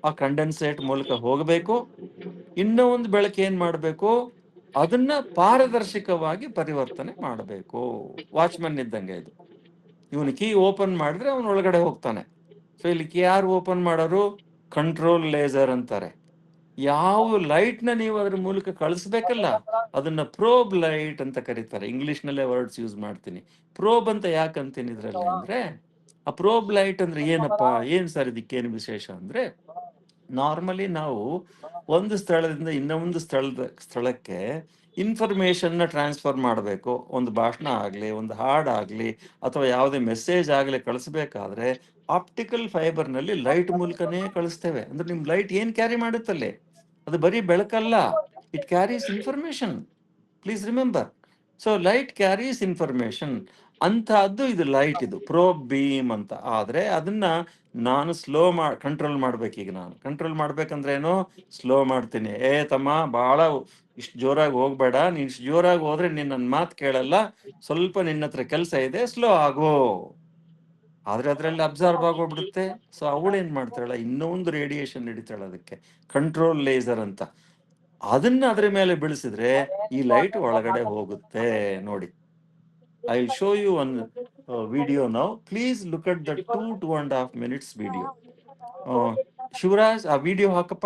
ಆ ಕಂಡೆನ್ಸೇಟ್ ಮೂಲಕ ಹೋಗಬೇಕು, ಇನ್ನೂ ಒಂದು ಬೆಳಕು ಏನ್ ಮಾಡಬೇಕು, ಅದನ್ನ ಪಾರದರ್ಶಕವಾಗಿ ಪರಿವರ್ತನೆ ಮಾಡಬೇಕು. ವಾಚ್ಮನ್ ಇದ್ದಂಗೆ ಇದು. ಇವನು ಕೀ ಓಪನ್ ಮಾಡಿದ್ರೆ ಅವನ ಒಳಗಡೆ ಹೋಗ್ತಾನೆ. ಸೊ ಇಲ್ಲಿ ಕೀ ಯಾರು ಓಪನ್ ಮಾಡೋರು? ಕಂಟ್ರೋಲ್ ಲೇಸರ್ ಅಂತಾರೆ. ಯಾವ ಲೈಟ್ ನ ನೀವು ಅದ್ರ ಮೂಲಕ ಕಳಿಸ್ಬೇಕಲ್ಲ, ಅದನ್ನ ಪ್ರೋಬ್ ಲೈಟ್ ಅಂತ ಕರೀತಾರೆ. ಇಂಗ್ಲಿಷ್ ನಲ್ಲೇ ವರ್ಡ್ಸ್ ಯೂಸ್ ಮಾಡ್ತೀನಿ. ಪ್ರೋಬ್ ಅಂತ ಯಾಕಂತೀನಿ ಇದ್ರಲ್ಲಿ ಅಂದ್ರೆ, ಆ ಪ್ರೋಬ್ ಲೈಟ್ ಅಂದ್ರೆ ಏನಪ್ಪಾ, ಏನ್ ಸರ್ ಇದಕ್ಕೇನು ವಿಶೇಷ ಅಂದ್ರೆ, ನಾರ್ಮಲಿ ನಾವು ಒಂದು ಸ್ಥಳದಿಂದ ಇನ್ನೊಂದು ಸ್ಥಳಕ್ಕೆ ಇನ್ಫಾರ್ಮೇಶನ್ ನ ಟ್ರಾನ್ಸ್ಫರ್ ಮಾಡಬೇಕು. ಒಂದು ಭಾಷಣ ಆಗ್ಲಿ, ಒಂದು ಹಾಡಾಗ್ಲಿ, ಅಥವಾ ಯಾವುದೇ ಮೆಸೇಜ್ ಆಗ್ಲಿ ಕಳಿಸ್ಬೇಕಾದ್ರೆ ಆಪ್ಟಿಕಲ್ ಫೈಬರ್ ನಲ್ಲಿ ಲೈಟ್ ಮೂಲಕನೇ ಕಳಿಸ್ತೇವೆ. ಅಂದ್ರೆ ನಿಮ್ ಲೈಟ್ ಏನ್ ಕ್ಯಾರಿ ಮಾಡುತ್ತಲ್ಲೇ, ಅದು ಬರೀ ಬೆಳಕಲ್ಲ, it carries information. Please remember. So light carries information ಅಂತಹದ್ದು ಇದು ಲೈಟ್, ಇದು ಪ್ರೋಬ್ ಬೀಮ್ ಅಂತ. ಆದ್ರೆ ಅದನ್ನ ನಾನು ಕಂಟ್ರೋಲ್ ಮಾಡ್ಬೇಕು. ಈಗ ನಾನು ಕಂಟ್ರೋಲ್ ಮಾಡ್ಬೇಕಂದ್ರೆ ಏನು, ಸ್ಲೋ ಮಾಡ್ತೀನಿ. ತಮ್ಮ ಬಹಳ ಇಷ್ಟು ಜೋರಾಗಿ ಹೋಗ್ಬೇಡ, ನೀನ್ ಇಷ್ಟು ಜೋರಾಗಿ ಹೋದ್ರೆ ನೀನ್ ನನ್ನ ಮಾತು ಕೇಳಲ್ಲ, ಸ್ವಲ್ಪ ನಿನ್ನ ಹತ್ರ ಕೆಲಸ ಇದೆ, ಸ್ಲೋ ಆಗೋ. ಆದ್ರೆ ಅದ್ರಲ್ಲಿ ಅಬ್ಸರ್ವ್ ಆಗೋಗ್ಬಿಡುತ್ತೆ. ಸೊ ಅವಳೇನ್ ಮಾಡ್ತಾಳ, ಇನ್ನೊಂದು ರೇಡಿಯೇಷನ್ ನಡೀತಾಳೆ, ಅದಕ್ಕೆ ಕಂಟ್ರೋಲ್ ಲೇಸರ್ ಅಂತ. ಅದನ್ನ ಅದ್ರ ಮೇಲೆ ಬೀಳಿಸಿದ್ರೆ ಈ ಲೈಟ್ ಒಳಗಡೆ ಹೋಗುತ್ತೆ. ನೋಡಿ, I will show you one video now. Please look at the 2.5 minutes video. Shivaraj, ಆ ವಿಡಿಯೋ ಹಾಕಪ್ಪ.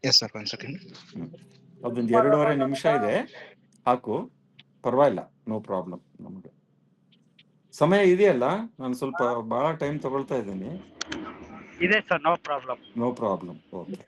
Yes sir, 1 second. ಅದೊಂದು 2.5 ನಿಮಿಷ ಇದೆ, ಹಾಕು. ಪರವಾಗಿಲ್ಲ, ನೋ ಪ್ರಾಬ್ಲಮ್. ನಮಗೆ ಸಮಯ ಇದೆಯಲ್ಲ, ನಾನು ಸ್ವಲ್ಪ ಬಹಳ ಟೈಮ್ ತಗೊಳ್ತಾ ಇದ್ದೀನಿ. ಇದೆ sir, no problem. No problem, okay.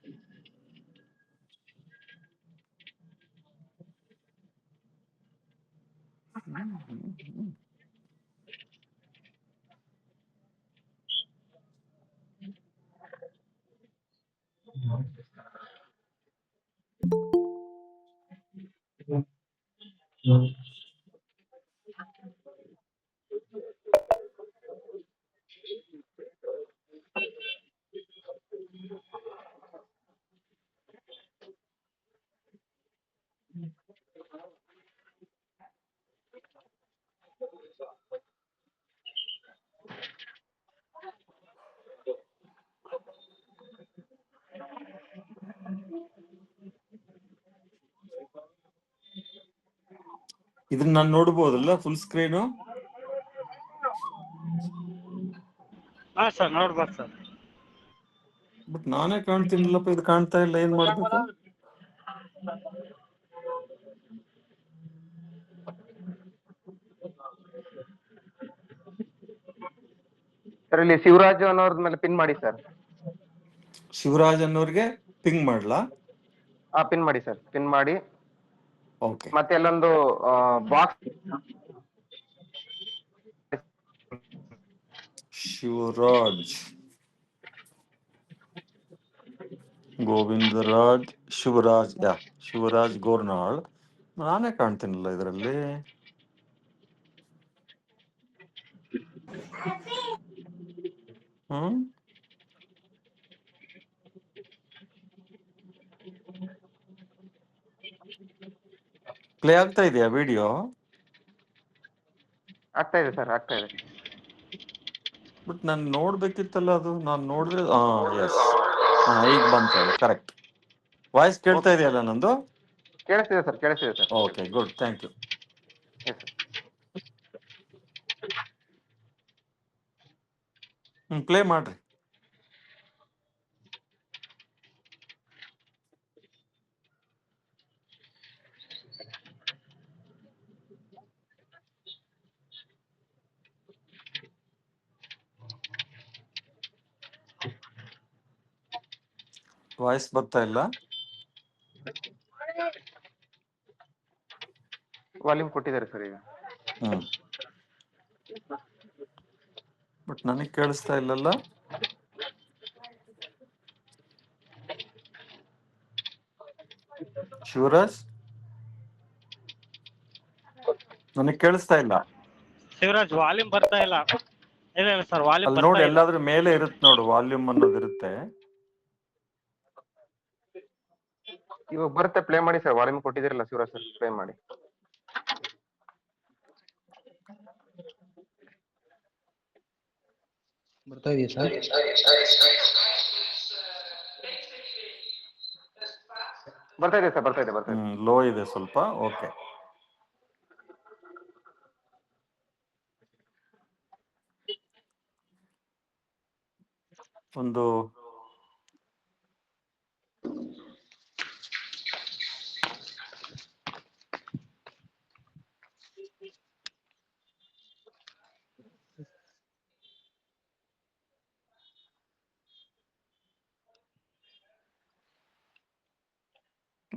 ಇದನ್ನ ನಾನು ನೋಡ್ಬೋದಲ್ಲ ಫುಲ್ ಸ್ಕ್ರೀನು? ಹಾ ಸರ್, ನೋಡ್ಬೋದು ಸರ್. ಬಟ್ ನಾನೇ ಕಾಣ್ತೀನಿಲ್ಲಪ್ಪ, ಇದು ಕಾಣ್ತಾ ಇಲ್ಲ. ಏನ್ ಮಾಡ್ಬೇಕು? ಸರ್ ಇಲ್ಲಿ ಶಿವರಾಜ್ ಅನ್ನೋರ್ದ ಮೇಲೆ ಪಿನ್ ಮಾಡಿ ಸರ್. ಶಿವರಾಜ್ ಅನ್ನೋರ್ಗೆ ಪಿಂಗ್ ಮಾಡ್ಲಾ? ಪಿನ್ ಮಾಡಿ ಸರ್, ಪಿನ್ ಮಾಡಿ. ಓಕೆ. ಮತ್ತೆ ಅಲ್ಲೊಂದು ಬಾಕ್ಸ್. ಶಿವರಾಜ್, ಗೋವಿಂದರಾಜ್, ಶಿವರಾಜ್, ಶಿವರಾಜ್ ಗೋರ್ನಾಳ್. ನಾನೇ ಕಾಣ್ತೀನಿಲ್ಲ ಇದರಲ್ಲಿ. ಪ್ಲೇ ಆಗ್ತಾ ಇದೆಯಾ ವಿಡಿಯೋ? ಆಗ್ತಾ ಇದೆ ಸರ್, ಆಗ್ತಾ ಇದೆ. ಬಟ್ ನಾನು ನೋಡ್ಬೇಕಿತ್ತಲ್ಲ, ಅದು ನಾನು ನೋಡಿದ್ರೆ ಎಸ್, ಈಗ ಬಂತಲ್ಲ, ಕರೆಕ್ಟ್. ವಾಯ್ಸ್ ಕೇಳ್ತಾ ಇದೆಯಲ್ಲ ನಂದು? ಕೇಳಿಸ್ತಿದೆ ಸರ್, ಕೇಳಿಸ್ತಿದೆ sir. Okay, good, thank you. Play ಮಾಡ್ರಿ. ವಾಯ್ಸ್ ಬರ್ತಾ ಇಲ್ಲ. ವಾಲ್ಯೂಮ್ ಕೊಟ್ಟಿದ್ದಾರೆ ಸರ್ ಈಗ. ಬಟ್ ನನಗೆ ಕೇಳಿಸ್ತಾ ಇಲ್ಲಲ್ಲ. ಶಿವರಾಜ್, ನನಗೆ ಕೇಳಿಸ್ತಾ ಇಲ್ಲ. ಶಿವರಾಜ್, ವಾಲ್ಯೂಮ್ ಬರ್ತಾ ಇಲ್ಲ. ಇಲ್ಲ ಸರ್, ವಾಲ್ಯೂಮ್ ಅಲ್ಲಿ ಬರ್ತಾ ನೋಡಿ, ಇಲ್ಲ. ಎಲ್ಲಾದ್ರೂ ಮೇಲೆ ಇರುತ್ತೆ ನೋಡು, ವಾಲ್ಯೂಮ್ ಅನ್ನೋದು ಇರುತ್ತೆ. ಇವಾಗ ಬರುತ್ತೆ, ಪ್ಲೇ ಮಾಡಿ ಸರ್. ವಾಲ್ಯೂಮ್ ಕೊಟ್ಟಿದ್ದೀರಲ್ಲ ಶಿವರಾಜ್ ಸರ್, ಪ್ಲೇ ಮಾಡಿ. ಬರ್ತಾ ಇದೆಯಾ ಸರ್? ಬರ್ತಾ ಇದೆ ಸರ್, ಬರ್ತಾ ಇದೆ, ಬರ್ತಾ ಇದೆ. ಲೋ ಇದೆ ಸ್ವಲ್ಪ. ಓಕೆ, ಒಂದು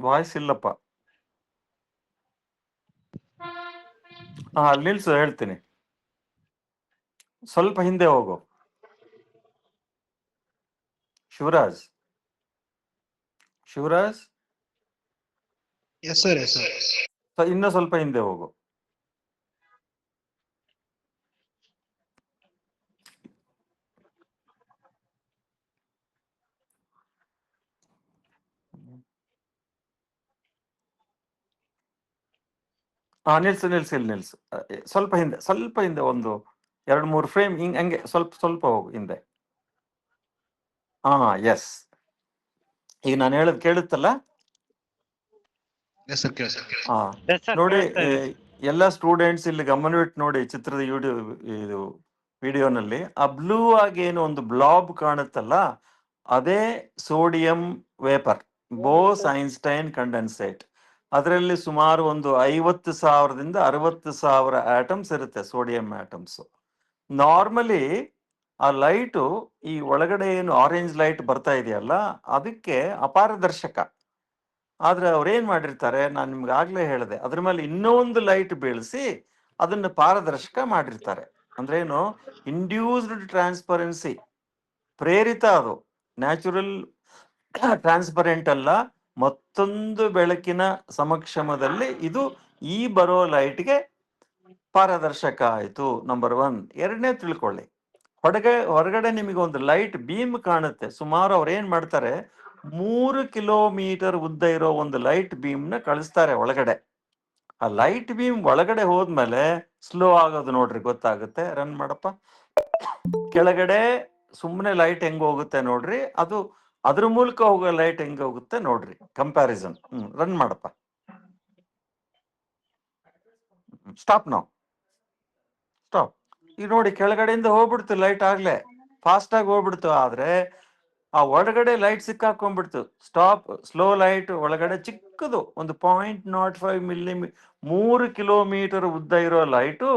ವಾಯ್ಸ್ ಇಲ್ಲಪ್ಪ. ಅಲ್ಲಿ ನಿಲ್ಸು, ಹೇಳ್ತೀನಿ. ಸ್ವಲ್ಪ ಹಿಂದೆ ಹೋಗು Shivaraj. Shivaraj, yes sir, yes sir. ಇನ್ನೂ ಸ್ವಲ್ಪ ಹಿಂದೆ ಹೋಗು. ನಿಲ್ಸು ನಿಲ್ಸು, ಇಲ್ಲಿ ನಿಲ್ಸು. ಸ್ವಲ್ಪ ಹಿಂದೆ, ಸ್ವಲ್ಪ ಹಿಂದೆ, ಒಂದು 2-3 ಫ್ರೇಮ್ ಹಂಗೆ ಸ್ವಲ್ಪ ಸ್ವಲ್ಪ ಹೋಗು ಹಿಂದೆ. ಎಸ್. ಈಗ ನಾನು ಹೇಳೋದು ಕೇಳುತ್ತಲ್ಲ? ಎಸ್ ಸರ್, ಕೇಳಿ ಸರ್. ಎಸ್ ಸರ್, ನೋಡಿ, ಕೇಳಿಸ್ತಾ ಇದೆ. ಎಲ್ಲ ಸ್ಟೂಡೆಂಟ್ಸ್ ಇಲ್ಲಿ ಗಮನವಿಟ್ಟು ನೋಡಿ ಚಿತ್ರದ ಇದು ವಿಡಿಯೋನಲ್ಲಿ. ಆ ಬ್ಲೂ ಆಗಿ ಏನು ಒಂದು ಬ್ಲಾಬ್ ಕಾಣುತ್ತಲ್ಲ, ಅದೇ sodium vapour, Bose Einstein condensate. ಅದರಲ್ಲಿ ಸುಮಾರು ಒಂದು 50,000ದಿಂದ 60,000 ಆಟಮ್ಸ್ ಇರುತ್ತೆ, ಸೋಡಿಯಂ ಆಟಮ್ಸ್. ನಾರ್ಮಲಿ ಆ ಲೈಟು ಈ ಒಳಗಡೆ ಏನು ಆರೆಂಜ್ ಲೈಟ್ ಬರ್ತಾ ಇದೆಯಲ್ಲ, ಅದಕ್ಕೆ ಅಪಾರದರ್ಶಕ. ಆದ್ರೆ ಅವ್ರೇನ್ ಮಾಡಿರ್ತಾರೆ, ನಾನು ನಿಮ್ಗೆ ಆಗ್ಲೇ ಹೇಳಿದೆ, ಅದ್ರ ಮೇಲೆ ಇನ್ನೊಂದು ಲೈಟ್ ಬೀಳಿಸಿ ಅದನ್ನ ಪಾರದರ್ಶಕ ಮಾಡಿರ್ತಾರೆ. ಅಂದ್ರೇನು, ಇಂಡ್ಯೂಸ್ಡ್ ಟ್ರಾನ್ಸ್ಪರೆನ್ಸಿ, ಪ್ರೇರಿತ. ಅದು ನ್ಯಾಚುರಲ್ ಟ್ರಾನ್ಸ್ಪರೆಂಟ್ ಅಲ್ಲ. ಮತ್ತೊಂದು ಬೆಳಕಿನ ಸಮಕ್ಷಮದಲ್ಲಿ ಇದು ಈ ಬರೋ ಲೈಟ್ಗೆ ಪಾರದರ್ಶಕ ಆಯ್ತು. ನಂಬರ್ 1. ಎರಡನೇ ತಿಳ್ಕೊಳ್ಳಿ, ಹೊರಗಡೆ ನಿಮಗೆ ಒಂದು ಲೈಟ್ ಬೀಮ್ ಕಾಣುತ್ತೆ. ಸುಮಾರು ಅವ್ರು ಏನ್ ಮಾಡ್ತಾರೆ, 3 ಕಿಲೋಮೀಟರ್ ಉದ್ದ ಇರೋ ಒಂದು ಲೈಟ್ ಬೀಮ್ ನ ಕಳಿಸ್ತಾರೆ ಒಳಗಡೆ. ಆ ಲೈಟ್ ಬೀಮ್ ಒಳಗಡೆ ಹೋದ್ಮೇಲೆ ಸ್ಲೋ ಆಗೋದು ನೋಡ್ರಿ, ಗೊತ್ತಾಗುತ್ತೆ. ರನ್ ಮಾಡಪ್ಪ. ಕೆಳಗಡೆ ಸುಮ್ಮನೆ ಲೈಟ್ ಹೆಂಗ್ ಹೋಗುತ್ತೆ ನೋಡ್ರಿ, ಅದು ಅದ್ರ ಮೂಲಕ ಹೋಗೋ ಲೈಟ್ ಹೆಂಗ್ ಹೋಗುತ್ತೆ ನೋಡ್ರಿ, ಕಂಪ್ಯಾರಿಸನ್. ರನ್ ಮಾಡಪ್ಪ. ಸ್ಟಾಪ್ ನಾವು, ಸ್ಟಾಪ್. ಈಗ ನೋಡಿ, ಕೆಳಗಡೆಯಿಂದ ಹೋಗ್ಬಿಡ್ತು ಲೈಟ್, ಆಗ್ಲೇ ಫಾಸ್ಟ್ ಆಗಿ ಹೋಗ್ಬಿಡ್ತು. ಆದ್ರೆ ಆ ಒಳಗಡೆ ಲೈಟ್ ಸಿಕ್ಕಾಕೊಂಡ್ಬಿಡ್ತು. ಸ್ಲೋ ಲೈಟ್ ಒಳಗಡೆ ಚಿಕ್ಕದು, ಒಂದು 0.05 ಮಿಲಿಮೀಟರ್, 3 ಕಿಲೋಮೀಟರ್ ಉದ್ದ ಇರೋ ಲೈಟು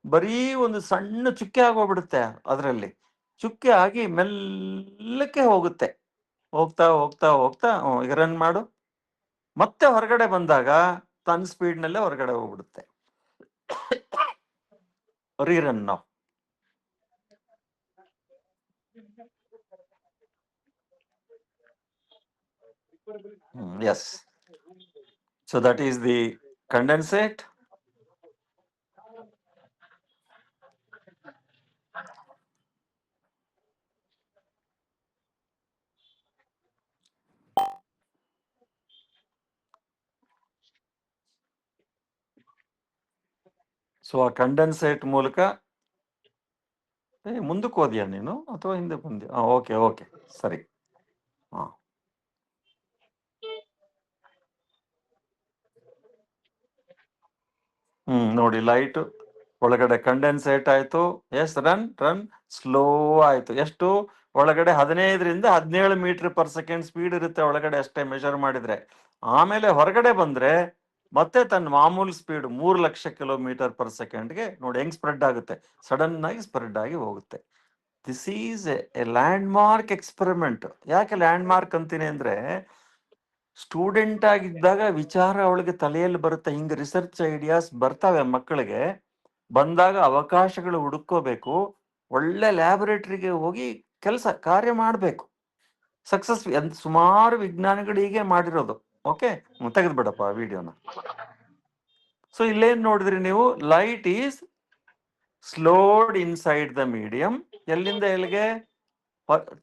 ಬರೀ ಒಂದು ಸಣ್ಣ ಚುಕ್ಕೆ ಆಗೋಗ್ಬಿಡುತ್ತೆ. ಅದರಲ್ಲಿ ಚುಕ್ಕೆ ಆಗಿ ಮೆಲ್ಲಕ್ಕೆ ಹೋಗುತ್ತೆ. ಹೋಗ್ತಾ ಹೋಗ್ತಾ ಹೋಗ್ತಾ ಈಗ ರನ್ ಮಾಡು. ಮತ್ತೆ ಹೊರಗಡೆ ಬಂದಾಗ ತನ್ನ ಸ್ಪೀಡ್ನಲ್ಲೇ ಹೊರಗಡೆ ಹೋಗ್ಬಿಡುತ್ತೆ. ರೀರನ್ ನಾವು. Yes. So that is the condensate. So ಆ ಕಂಡೆನ್ಸೇಟ್ ಮೂಲಕ ಮುಂದಕ್ಕೆ ಹೋದ್ಯಾ ನೀನು ಅಥವಾ ಹಿಂದೆ ಬಂದ್ಯಾ? ಓಕೆ ಓಕೆ, ಸರಿ. ನೋಡಿ, ಲೈಟ್ ಒಳಗಡೆ ಕಂಡೆನ್ಸೇಟ್ ಆಯ್ತು. ಎಸ್, ರನ್ ಸ್ಲೋ ಆಯ್ತು. ಎಷ್ಟು ಒಳಗಡೆ? 15ರಿಂದ 17 ಮೀಟರ್ ಪರ್ ಸೆಕೆಂಡ್ ಸ್ಪೀಡ್ ಇರುತ್ತೆ ಒಳಗಡೆ, ಅಷ್ಟೇ ಮೆಷರ್ ಮಾಡಿದ್ರೆ. ಆಮೇಲೆ ಹೊರಗಡೆ ಬಂದ್ರೆ ಮತ್ತೆ ತನ್ನ ಮಾಮೂಲು ಸ್ಪೀಡ್ 3 ಲಕ್ಷ ಕಿಲೋಮೀಟರ್ ಪರ್ ಸೆಕೆಂಡ್ಗೆ ನೋಡಿ ಹೆಂಗ್ ಸ್ಪ್ರೆಡ್ ಆಗುತ್ತೆ. ಸಡನ್ ಆಗಿ ಸ್ಪ್ರೆಡ್ ಆಗಿ ಹೋಗುತ್ತೆ. This is A land mark experiment. ಯಾಕೆ ಲ್ಯಾಂಡ್ ಮಾರ್ಕ್ ಅಂತೀನಿ ಅಂದ್ರೆ, ಸ್ಟೂಡೆಂಟ್ ಆಗಿದ್ದಾಗ ವಿಚಾರ ಅವಳಿಗೆ ತಲೆಯಲ್ಲಿ ಬರುತ್ತೆ. ಹಿಂಗೆ ರಿಸರ್ಚ್ ಐಡಿಯಾಸ್ ಬರ್ತಾವೆ ಮಕ್ಕಳಿಗೆ. ಬಂದಾಗ ಅವಕಾಶಗಳು ಹುಡುಕೋಬೇಕು, ಒಳ್ಳೆ ಲ್ಯಾಬೊರೇಟರಿಗೆ ಹೋಗಿ ಕಾರ್ಯ ಮಾಡಬೇಕು. ಸಕ್ಸಸ್ ಸುಮಾರು ವಿಜ್ಞಾನಿಗಳು ಹೀಗೆ ಮಾಡಿರೋದು. ಓಕೆ, ತೆಗೆದ್ಬಿಡಪ್ಪ ವಿಡಿಯೋನ. ಸೊ ಇಲ್ಲೇನ್ ನೋಡಿದ್ರಿ ನೀವು? Light is slowed inside the medium. ಎಲ್ಲಿಂದ ಎಲ್ಲಿಗೆ?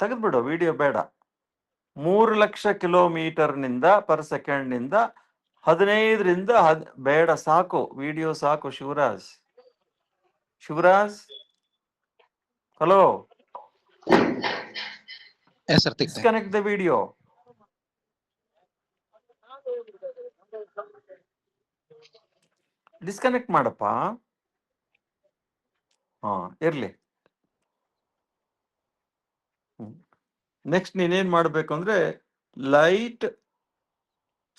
ತೆಗೆದ್ಬಿಡು, ವಿಡಿಯೋ ಬೇಡ. 3,00,000 ಕಿಲೋಮೀಟರ್ನಿಂದ ಪರ್ ಸೆಕೆಂಡ್ನಿಂದ 15ರಿಂದ ಬೇಡ ಸಾಕು, ವಿಡಿಯೋ ಸಾಕು. ಶಿವರಾಜ್ ಹಲೋ, ಎಸ್ ಸರ್, ತೆಗ್ದೆ. Disconnect the video. ಡಿಸ್ಕನೆಕ್ಟ್ ಮಾಡಪ್ಪ. ಹಾ, ಇರ್ಲಿ. ನೆಕ್ಸ್ಟ್ ನೀನೇನ್ ಮಾಡ್ಬೇಕು ಅಂದ್ರೆ ಲೈಟ್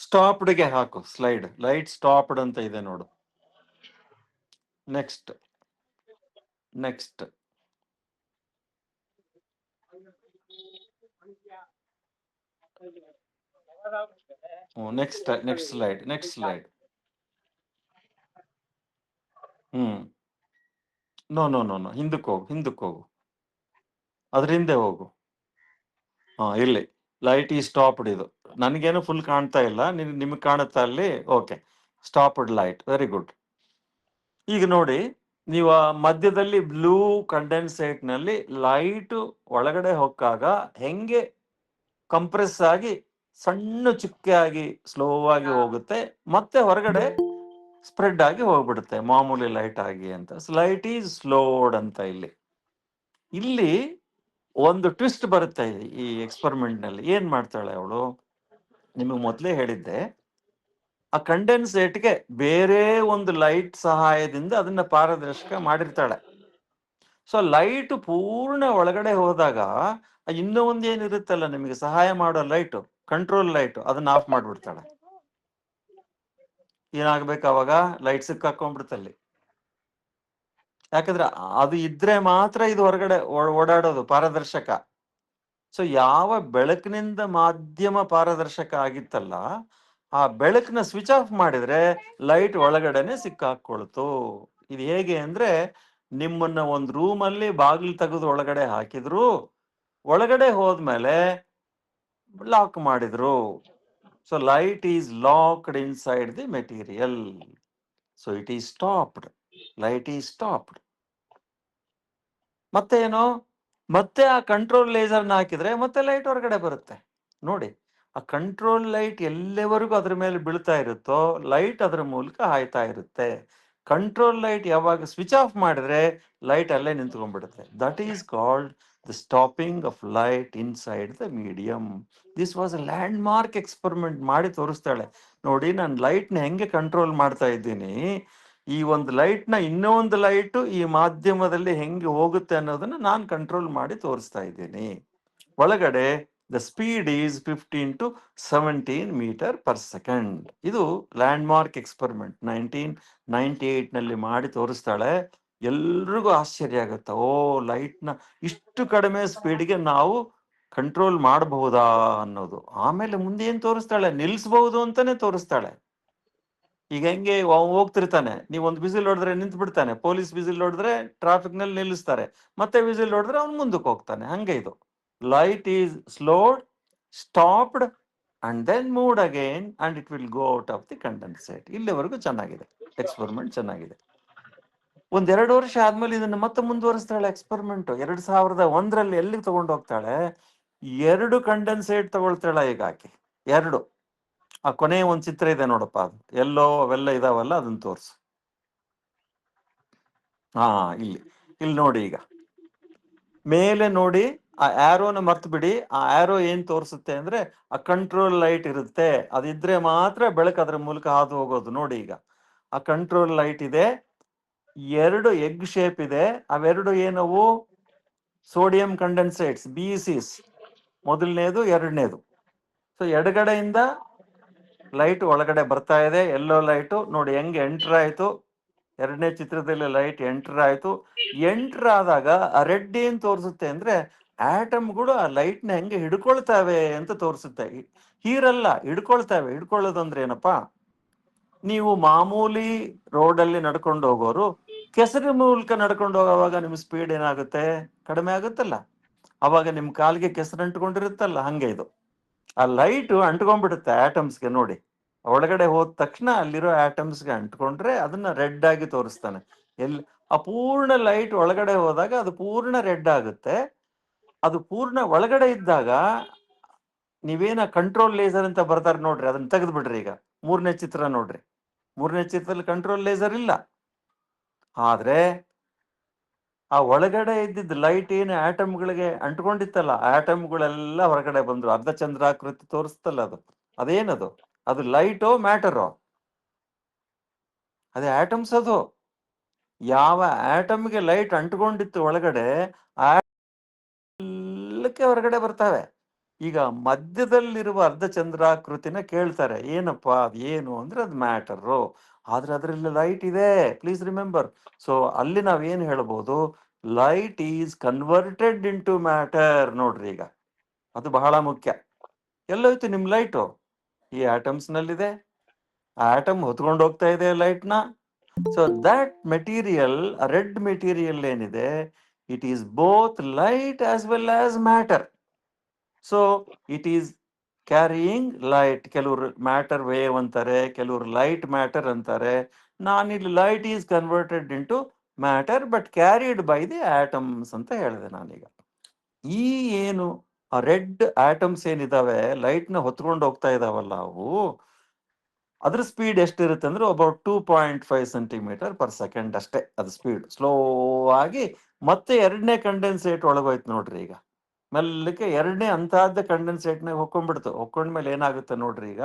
ಸ್ಟಾಪ್ಡ್ಗೆ ಹಾಕು ಸ್ಲೈಡ್. ಲೈಟ್ ಸ್ಟಾಪ್ಡ್ ಅಂತ ಇದೆ ನೋಡು. Next next next slide. No, ಹಿಂದಕ್ಕೆ ಹೋಗು, ಅದ್ರ ಹಿಂದೆ ಹೋಗು. ಹಾ, ಇಲ್ಲಿ ಲೈಟ್ ಈ ಸ್ಟಾಪ್ಡ್. ಇದು ನನಗೇನು ಫುಲ್ ಕಾಣ್ತಾ ಇಲ್ಲ, ನಿಮ್ಗೆ ಕಾಣುತ್ತಾ ಅಲ್ಲಿ? Okay, stopped light, very good. ಈಗ ನೋಡಿ, ನೀವು ಮಧ್ಯದಲ್ಲಿ ಬ್ಲೂ ಕಂಡೆನ್ಸೇಟ್ ನಲ್ಲಿ ಲೈಟ್ ಒಳಗಡೆ ಹೊಕ್ಕಾಗ ಹೆಂಗೆ ಕಂಪ್ರೆಸ್ ಆಗಿ ಸಣ್ಣ ಚುಕ್ಕೆ ಆಗಿ ಸ್ಲೋ ಆಗಿ ಹೋಗುತ್ತೆ, ಮತ್ತೆ ಹೊರಗಡೆ ಸ್ಪ್ರೆಡ್ ಆಗಿ ಹೋಗ್ಬಿಡುತ್ತೆ ಮಾಮೂಲಿ ಲೈಟ್ ಆಗಿ ಅಂತ. ಲೈಟ್ ಈಸ್ ಸ್ಲೋಡ್ ಅಂತ. ಇಲ್ಲಿ ಒಂದು ಟ್ವಿಸ್ಟ್ ಬರುತ್ತೆ ಈ ಎಕ್ಸ್ಪೆರಿಮೆಂಟ್ ನಲ್ಲಿ. ಏನ್ ಮಾಡ್ತಾಳೆ ಅವಳು, ನಿಮಗೆ ಮೊದಲೇ ಹೇಳಿದ್ದೆ, ಆ ಕಂಡೆನ್ಸೇಟ್ಗೆ ಬೇರೆ ಒಂದು ಲೈಟ್ ಸಹಾಯದಿಂದ ಅದನ್ನ ಪಾರದರ್ಶಕ ಮಾಡಿರ್ತಾಳೆ. ಸೊ ಲೈಟ್ ಪೂರ್ಣ ಒಳಗಡೆ ಹೋದಾಗ ಇನ್ನೂ ಒಂದು ಏನಿರುತ್ತಲ್ಲ ನಿಮಗೆ ಸಹಾಯ ಮಾಡೋ ಲೈಟು, ಕಂಟ್ರೋಲ್ ಲೈಟ್, ಅದನ್ನ ಆಫ್ ಮಾಡ್ಬಿಡ್ತಾಳೆ. ಏನಾಗ್ಬೇಕು ಅವಾಗ? ಲೈಟ್ ಸಿಕ್ಕಾಕೊಂಡ್ಬಿಡ್ತಲ್ಲಿ. ಯಾಕಂದ್ರೆ ಅದು ಇದ್ರೆ ಮಾತ್ರ ಇದು ಹೊರಗಡೆ ಓಡಾಡೋದು ಪಾರದರ್ಶಕ. ಸೊ ಯಾವ ಬೆಳಕಿನಿಂದ ಮಾಧ್ಯಮ ಪಾರದರ್ಶಕ ಆಗಿತ್ತಲ್ಲ, ಆ ಬೆಳಕನ್ನ ಸ್ವಿಚ್ ಆಫ್ ಮಾಡಿದ್ರೆ ಲೈಟ್ ಒಳಗಡೆನೆ ಸಿಕ್ಕಾಕೊಳ್ತು. ಇದು ಹೇಗೆ ಅಂದ್ರೆ, ನಿಮ್ಮನ್ನ ಒಂದು ರೂಮಲ್ಲಿ ಬಾಗಿಲು ತೆಗೆದು ಒಳಗಡೆ ಹಾಕಿದ್ರು, ಒಳಗಡೆ ಹೋದ್ಮೇಲೆ ಲಾಕ್ ಮಾಡಿದ್ರು. So light is locked inside the material. So it is stopped. Light is stopped. ಮತ್ತೆ ಏನೋ, ಮತ್ತೆ ಆ ಕಂಟ್ರೋಲ್ ಲೇಸರ್ನ ಹಾಕಿದ್ರೆ ಮತ್ತೆ ಲೈಟ್ ಹೊರಗಡೆ ಬರುತ್ತೆ. ನೋಡಿ, ಆ ಕಂಟ್ರೋಲ್ ಲೈಟ್ ಎಲ್ಲಿವರೆಗೂ ಅದ್ರ ಮೇಲೆ ಬೀಳ್ತಾ ಇರುತ್ತೋ ಲೈಟ್ ಅದರ ಮೂಲಕ ಹಾಯ್ತಾ ಇರುತ್ತೆ. ಕಂಟ್ರೋಲ್ ಲೈಟ್ ಯಾವಾಗ ಸ್ವಿಚ್ ಆಫ್ ಮಾಡಿದ್ರೆ ಲೈಟ್ ಅಲ್ಲೇ ನಿಂತ್ಕೊಂಡ್ಬಿಡುತ್ತೆ. That is called the stopping of light inside the medium. This was a landmark experiment. ಮಾಡಿ ತೋರಿಸ್ತಾಳೆ. ನೋಡಿ, ನಾನು ಲೈಟ್ನ ಹೆಂಗೆ ಕಂಟ್ರೋಲ್ ಮಾಡ್ತಾ ಇದ್ದೀನಿ, ಈ ಒಂದು ಲೈಟ್ನ ಇನ್ನೊಂದು ಲೈಟು ಈ ಮಾಧ್ಯಮದಲ್ಲಿ ಹೆಂಗೆ ಹೋಗುತ್ತೆ ಅನ್ನೋದನ್ನ ನಾನು ಕಂಟ್ರೋಲ್ ಮಾಡಿ ತೋರಿಸ್ತಾ ಇದ್ದೀನಿ. ಒಳಗಡೆ the speed is 15 to 17 metre per second. ಇದು ಲ್ಯಾಂಡ್ ಮಾರ್ಕ್ ಎಕ್ಸ್ಪೆರಿಮೆಂಟ್ 1998 ನಲ್ಲಿ ಮಾಡಿ ತೋರಿಸ್ತಾಳೆ. ಎಲ್ರಿಗೂ ಆಶ್ಚರ್ಯ ಆಗುತ್ತೆ. ಓ, ಲೈಟ್ನ ಇಷ್ಟು ಕಡಿಮೆ ಸ್ಪೀಡ್ಗೆ ನಾವು ಕಂಟ್ರೋಲ್ ಮಾಡಬಹುದಾ ಅನ್ನೋದು. ಆಮೇಲೆ ಮುಂದೆ ಏನ್ ತೋರಿಸ್ತಾಳೆ, ನಿಲ್ಲಿಸಬಹುದು ಅಂತಾನೆ ತೋರಿಸ್ತಾಳೆ. ಈಗ ಹೆಂಗೆ ಹೋಗ್ತಿರ್ತಾನೆ, ನೀವು ಒಂದು ವಿಸಿಲ್ ಹೊಡೆದ್ರೆ ನಿಂತು ಬಿಡ್ತಾನೆ, ಪೊಲೀಸ್ ವಿಸಿಲ್ ಹೊಡೆದ್ರೆ ಟ್ರಾಫಿಕ್ ನಲ್ಲಿ ನಿಲ್ಲಿಸ್ತಾರೆ, ಮತ್ತೆ ವಿಸಿಲ್ ಹೊಡೆದ್ರೆ ಅವ್ನು ಮುಂದಕ್ಕೆ ಹೋಗ್ತಾನೆ. ಹಂಗೆ ಇದು light is slowed, stopped and then moved again and it will go out of the condensate. ಇಲ್ಲಿವರೆಗೂ ಚೆನ್ನಾಗಿದೆ, ಎಕ್ಸ್ಪೆರಿಮೆಂಟ್ ಚೆನ್ನಾಗಿದೆ. 1-2 ವರ್ಷ ಆದ್ಮೇಲೆ ಇದನ್ನ ಮತ್ತೆ ಮುಂದುವರಿಸ್ತಾಳೆ ಎಕ್ಸ್ಪೆರಿಮೆಂಟ್. 2001ರಲ್ಲಿ ಎಲ್ಲಿಗೆ ತಗೊಂಡು ಹೋಗ್ತಾಳೆ, 2 ಕಂಡೆನ್ಸೇಟ್ ತಗೊಳ್ತಾಳೆ ಈಗ ಆಕೆ. 2. ಆ ಕೊನೆ ಒಂದು ಚಿತ್ರ ಇದೆ ನೋಡಪ್ಪ, ಅದು ಎಲ್ಲೋ ಅವೆಲ್ಲ ಇದಾವಲ್ಲ, ಅದನ್ನ ತೋರ್ಸು. ಹಾ, ಇಲ್ಲಿ ನೋಡಿ. ಈಗ ಮೇಲೆ ನೋಡಿ, ಆ ಆರೋನ ಮರ್ತು ಬಿಡಿ. ಆ ಆರೋ ಏನ್ ತೋರಿಸುತ್ತೆ ಅಂದ್ರೆ ಆ ಕಂಟ್ರೋಲ್ ಲೈಟ್ ಇರುತ್ತೆ, ಅದಿದ್ರೆ ಮಾತ್ರ ಬೆಳಕು ಅದ್ರ ಮೂಲಕ ಹಾದು ಹೋಗೋದು. ನೋಡಿ, ಈಗ ಆ ಕಂಟ್ರೋಲ್ ಲೈಟ್ ಇದೆ, 2 ಎಗ್ ಶೇಪ್ ಇದೆ. ಅವೆರಡು ಏನವು? ಸೋಡಿಯಂ ಕಂಡೆನ್ಸೇಟ್ಸ್, BCs, ಮೊದಲನೇದು, ಎರಡನೇದು. ಸೊ ಎಡಗಡೆಯಿಂದ ಲೈಟ್ ಒಳಗಡೆ ಬರ್ತಾ ಇದೆ, ಎಲ್ಲೋ ಲೈಟು. ನೋಡಿ ಹೆಂಗೆ ಎಂಟರ್ ಆಯ್ತು. 2ನೇ ಚಿತ್ರದಲ್ಲಿ ಲೈಟ್ ಎಂಟರ್ ಆಯ್ತು. ಎಂಟರ್ ಆದಾಗ ಆ ರೆಡ್ ಏನ್ ತೋರಿಸುತ್ತೆ ಅಂದ್ರೆ ಆಟಮ್ಗಳು ಆ ಲೈಟ್ನ ಹೆಂಗೆ ಹಿಡ್ಕೊಳ್ತಾವೆ ಅಂತ ತೋರಿಸುತ್ತೆ. ಹೀರಲ್ಲ, ಹಿಡ್ಕೊಳ್ತಾವೆ. ಹಿಡ್ಕೊಳ್ಳೋದು ಅಂದ್ರೆ ಏನಪ್ಪಾ, ನೀವು ಮಾಮೂಲಿ ರೋಡಲ್ಲಿ ನಡ್ಕೊಂಡು ಹೋಗೋರು ಕೆಸರು ಮೂಲಕ ನಡ್ಕೊಂಡು ಹೋಗೋವಾಗ ನಿಮ್ ಸ್ಪೀಡ್ ಏನಾಗುತ್ತೆ? ಕಡಿಮೆ ಆಗುತ್ತಲ್ಲ. ಅವಾಗ ನಿಮ್ ಕಾಲಿಗೆ ಕೆಸರು ಅಂಟ್ಕೊಂಡಿರುತ್ತಲ್ಲ, ಹಂಗೆ ಇದು ಆ ಲೈಟ್ ಅಂಟ್ಕೊಂಡ್ಬಿಡುತ್ತೆ ಆಟಮ್ಸ್ಗೆ. ನೋಡಿ, ಒಳಗಡೆ ಹೋದ ತಕ್ಷಣ ಅಲ್ಲಿರೋ ಆಟಮ್ಸ್ಗೆ ಅಂಟ್ಕೊಂಡ್ರೆ ಅದನ್ನ ರೆಡ್ ಆಗಿ ತೋರಿಸ್ತಾನೆ. ಆ ಪೂರ್ಣ ಲೈಟ್ ಒಳಗಡೆ ಹೋದಾಗ ಅದು ಪೂರ್ಣ ರೆಡ್ ಆಗುತ್ತೆ. ಅದು ಪೂರ್ಣ ಒಳಗಡೆ ಇದ್ದಾಗ ನೀವೇನ ಕಂಟ್ರೋಲ್ ಲೇಸರ್ ಅಂತ ಬರ್ತಾರೆ ನೋಡ್ರಿ, ಅದನ್ನ ತೆಗೆದು ಬಿಡ್ರಿ. ಈಗ 3ನೇ ಚಿತ್ರ ನೋಡ್ರಿ. 3ನೇ ಚಿತ್ರದಲ್ಲಿ ಕಂಟ್ರೋಲ್ ಲೇಸರ್ ಇಲ್ಲ. ಆದ್ರೆ ಆ ಒಳಗಡೆ ಇದ್ದಿದ್ದು ಲೈಟ್ ಏನು ಆಟಮ್ಗಳಿಗೆ ಅಂಟ್ಕೊಂಡಿತ್ತಲ್ಲ, ಆಟಮ್ಗಳೆಲ್ಲ ಹೊರಗಡೆ ಬಂದ್ರು. ಅರ್ಧ ಚಂದ್ರಾಕೃತಿ ತೋರಿಸ್ತಲ್ಲ ಅದು, ಅದೇನದು? ಅದು ಲೈಟೋ ಮ್ಯಾಟರೋ? ಅದೇ ಆಟಮ್ಸ್. ಅದು ಯಾವ ಆಟಮ್ಗೆ ಲೈಟ್ ಅಂಟ್ಕೊಂಡಿತ್ತು ಒಳಗಡೆ, ಎಲ್ಲಕ್ಕೆ ಹೊರಗಡೆ ಬರ್ತಾವೆ. ಈಗ ಮಧ್ಯದಲ್ಲಿರುವ ಅರ್ಧ ಚಂದ್ರಾಕೃತಿನ ಕೇಳ್ತಾರೆ, ಏನಪ್ಪಾ ಅದು ಏನು ಅಂದ್ರೆ ಅದು ಮ್ಯಾಟರು. ಆದ್ರೆ ಅದರಲ್ಲಿ ಲೈಟ್ ಇದೆ, ಪ್ಲೀಸ್ ರಿಮೆಂಬರ್. ಸೊ ಅಲ್ಲಿ ನಾವೇನು ಹೇಳ್ಬೋದು, light is converted into matter. ನೋಡ್ರಿ, ಈಗ ಅದು ಬಹಳ ಮುಖ್ಯ. ಎಲ್ಲೋಯ್ತು ನಿಮ್ ಲೈಟು? ಈ ಆಟಮ್ಸ್ ನಲ್ಲಿದೆ. ಆಟಮ್ ಹೊತ್ಕೊಂಡು ಹೋಗ್ತಾ ಇದೆ ಲೈಟ್ನ. So that material, red material ಏನಿದೆ, it is both light as well as matter. So it is carrying light. ಕೆಲವರು ಮ್ಯಾಟರ್ ವೇವ್ ಅಂತಾರೆ, ಕೆಲವರು ಲೈಟ್ ಮ್ಯಾಟರ್ ಅಂತಾರೆ. ನಾನಿಲ್ಲಿ light is converted into matter but carried by the atoms ಅಂತ ಹೇಳಿದೆ ನಾನೀಗ. ಈ ಏನು ರೆಡ್ ಆಟಮ್ಸ್ ಏನಿದಾವೆ, ಲೈಟ್ನ ಹೊತ್ಕೊಂಡು ಹೋಗ್ತಾ ಇದಾವಲ್ಲ, ಅವು ಅದ್ರ ಸ್ಪೀಡ್ ಎಷ್ಟಿರುತ್ತೆ ಅಂದ್ರೆ ಅಬೌಟ್ 2.5 ಸೆಂಟಿಮೀಟರ್ ಪರ್ ಸೆಕೆಂಡ್ ಅಷ್ಟೇ. ಅದು ಸ್ಪೀಡ್ ಸ್ಲೋ ಆಗಿ ಮತ್ತೆ 2ನೇ ಕಂಡೆನ್ಸೇಟ್ ಒಳಗೋಯ್ತು ನೋಡ್ರಿ. ಈಗ ಮೆಲ್ಲಕ್ಕೆ 2ನೇ ಅಂತಹದ್ದ ಕಂಡೆನ್ಸೇಟ್ನಾಗ ಹೊಕ್ಕೊಂಡ್ಮೇಲೆ ಏನಾಗುತ್ತೆ ನೋಡ್ರಿ. ಈಗ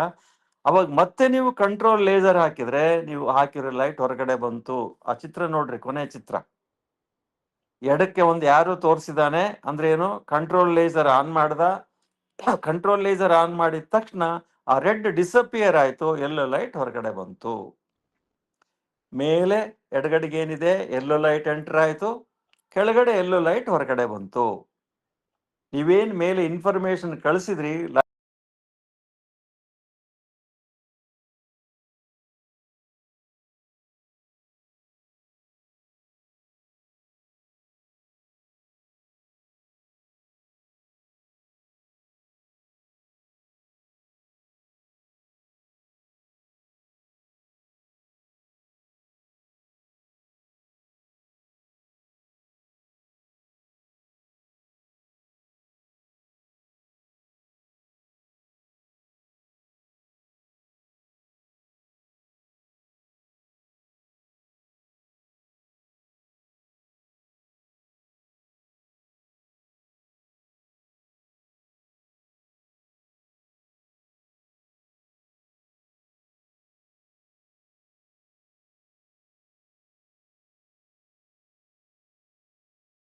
ಅವಾಗ ಮತ್ತೆ ನೀವು ಕಂಟ್ರೋಲ್ ಲೇಸರ್ ಹಾಕಿದ್ರೆ, ನೀವು ಹಾಕಿರೋ ಲೈಟ್ ಹೊರಗಡೆ ಬಂತು. ಆ ಚಿತ್ರ ನೋಡ್ರಿ, ಕೊನೆ ಚಿತ್ರ. ಎಡಕ್ಕೆ ಒಂದು ಯಾರು ತೋರಿಸಿದಾನೆ ಅಂದ್ರೆ ಏನು, ಕಂಟ್ರೋಲ್ ಲೇಸರ್ ಆನ್ ಮಾಡ್ದ. ಕಂಟ್ರೋಲ್ ಲೇಸರ್ ಆನ್ ಮಾಡಿದ ತಕ್ಷಣ ಆ ರೆಡ್ ಡಿಸಪಿಯರ್ ಆಯ್ತು, ಎಲ್ಲೋ ಲೈಟ್ ಹೊರಗಡೆ ಬಂತು. ಮೇಲೆ ಎಡಗಡೆಗೆ ಏನಿದೆ, ಎಲ್ಲೋ ಲೈಟ್ ಎಂಟರ್ ಆಯ್ತು, ಕೆಳಗಡೆ ಎಲ್ಲೋ ಲೈಟ್ ಹೊರಗಡೆ ಬಂತು. ನೀವೇನ್ ಮೇಲೆ ಇನ್ಫಾರ್ಮೇಶನ್ ಕಳಿಸಿದ್ರಿ,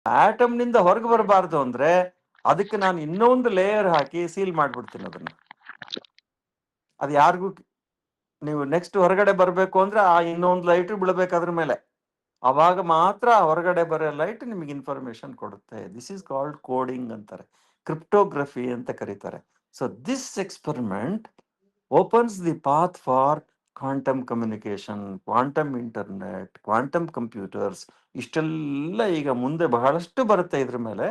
ಆಟಮ್ ನಿಂದ ಹೊರಗೆ ಬರಬಾರ್ದು ಅಂದ್ರೆ ಅದಕ್ಕೆ ನಾನು ಇನ್ನೊಂದು ಲೇಯರ್ ಹಾಕಿ ಸೀಲ್ ಮಾಡ್ಬಿಡ್ತೀನಿ ಅದನ್ನ. ಅದು ಯಾರಿಗೂ, ನೀವು ನೆಕ್ಸ್ಟ್ ಹೊರಗಡೆ ಬರಬೇಕು ಅಂದ್ರೆ ಆ ಇನ್ನೊಂದು ಲೈಟ್ ಬೀಳ್ಬೇಕು ಅದ್ರ ಮೇಲೆ. ಅವಾಗ ಮಾತ್ರ ಹೊರಗಡೆ ಬರೋ ಲೈಟ್ ನಿಮಗೆ ಇನ್ಫಾರ್ಮೇಶನ್ ಕೊಡುತ್ತೆ. ದಿಸ್ ಈಸ್ ಕಾಲ್ಡ್ ಕೋಡಿಂಗ್ ಅಂತಾರೆ, ಕ್ರಿಪ್ಟೋಗ್ರಫಿ ಅಂತ ಕರೀತಾರೆ. So this experiment opens the path for quantum communication, quantum internet, quantum computers. ಇಷ್ಟೆಲ್ಲ ಈಗ ಮುಂದೆ ಬಹಳಷ್ಟು ಬರುತ್ತೆ ಇದ್ರ ಮೇಲೆ.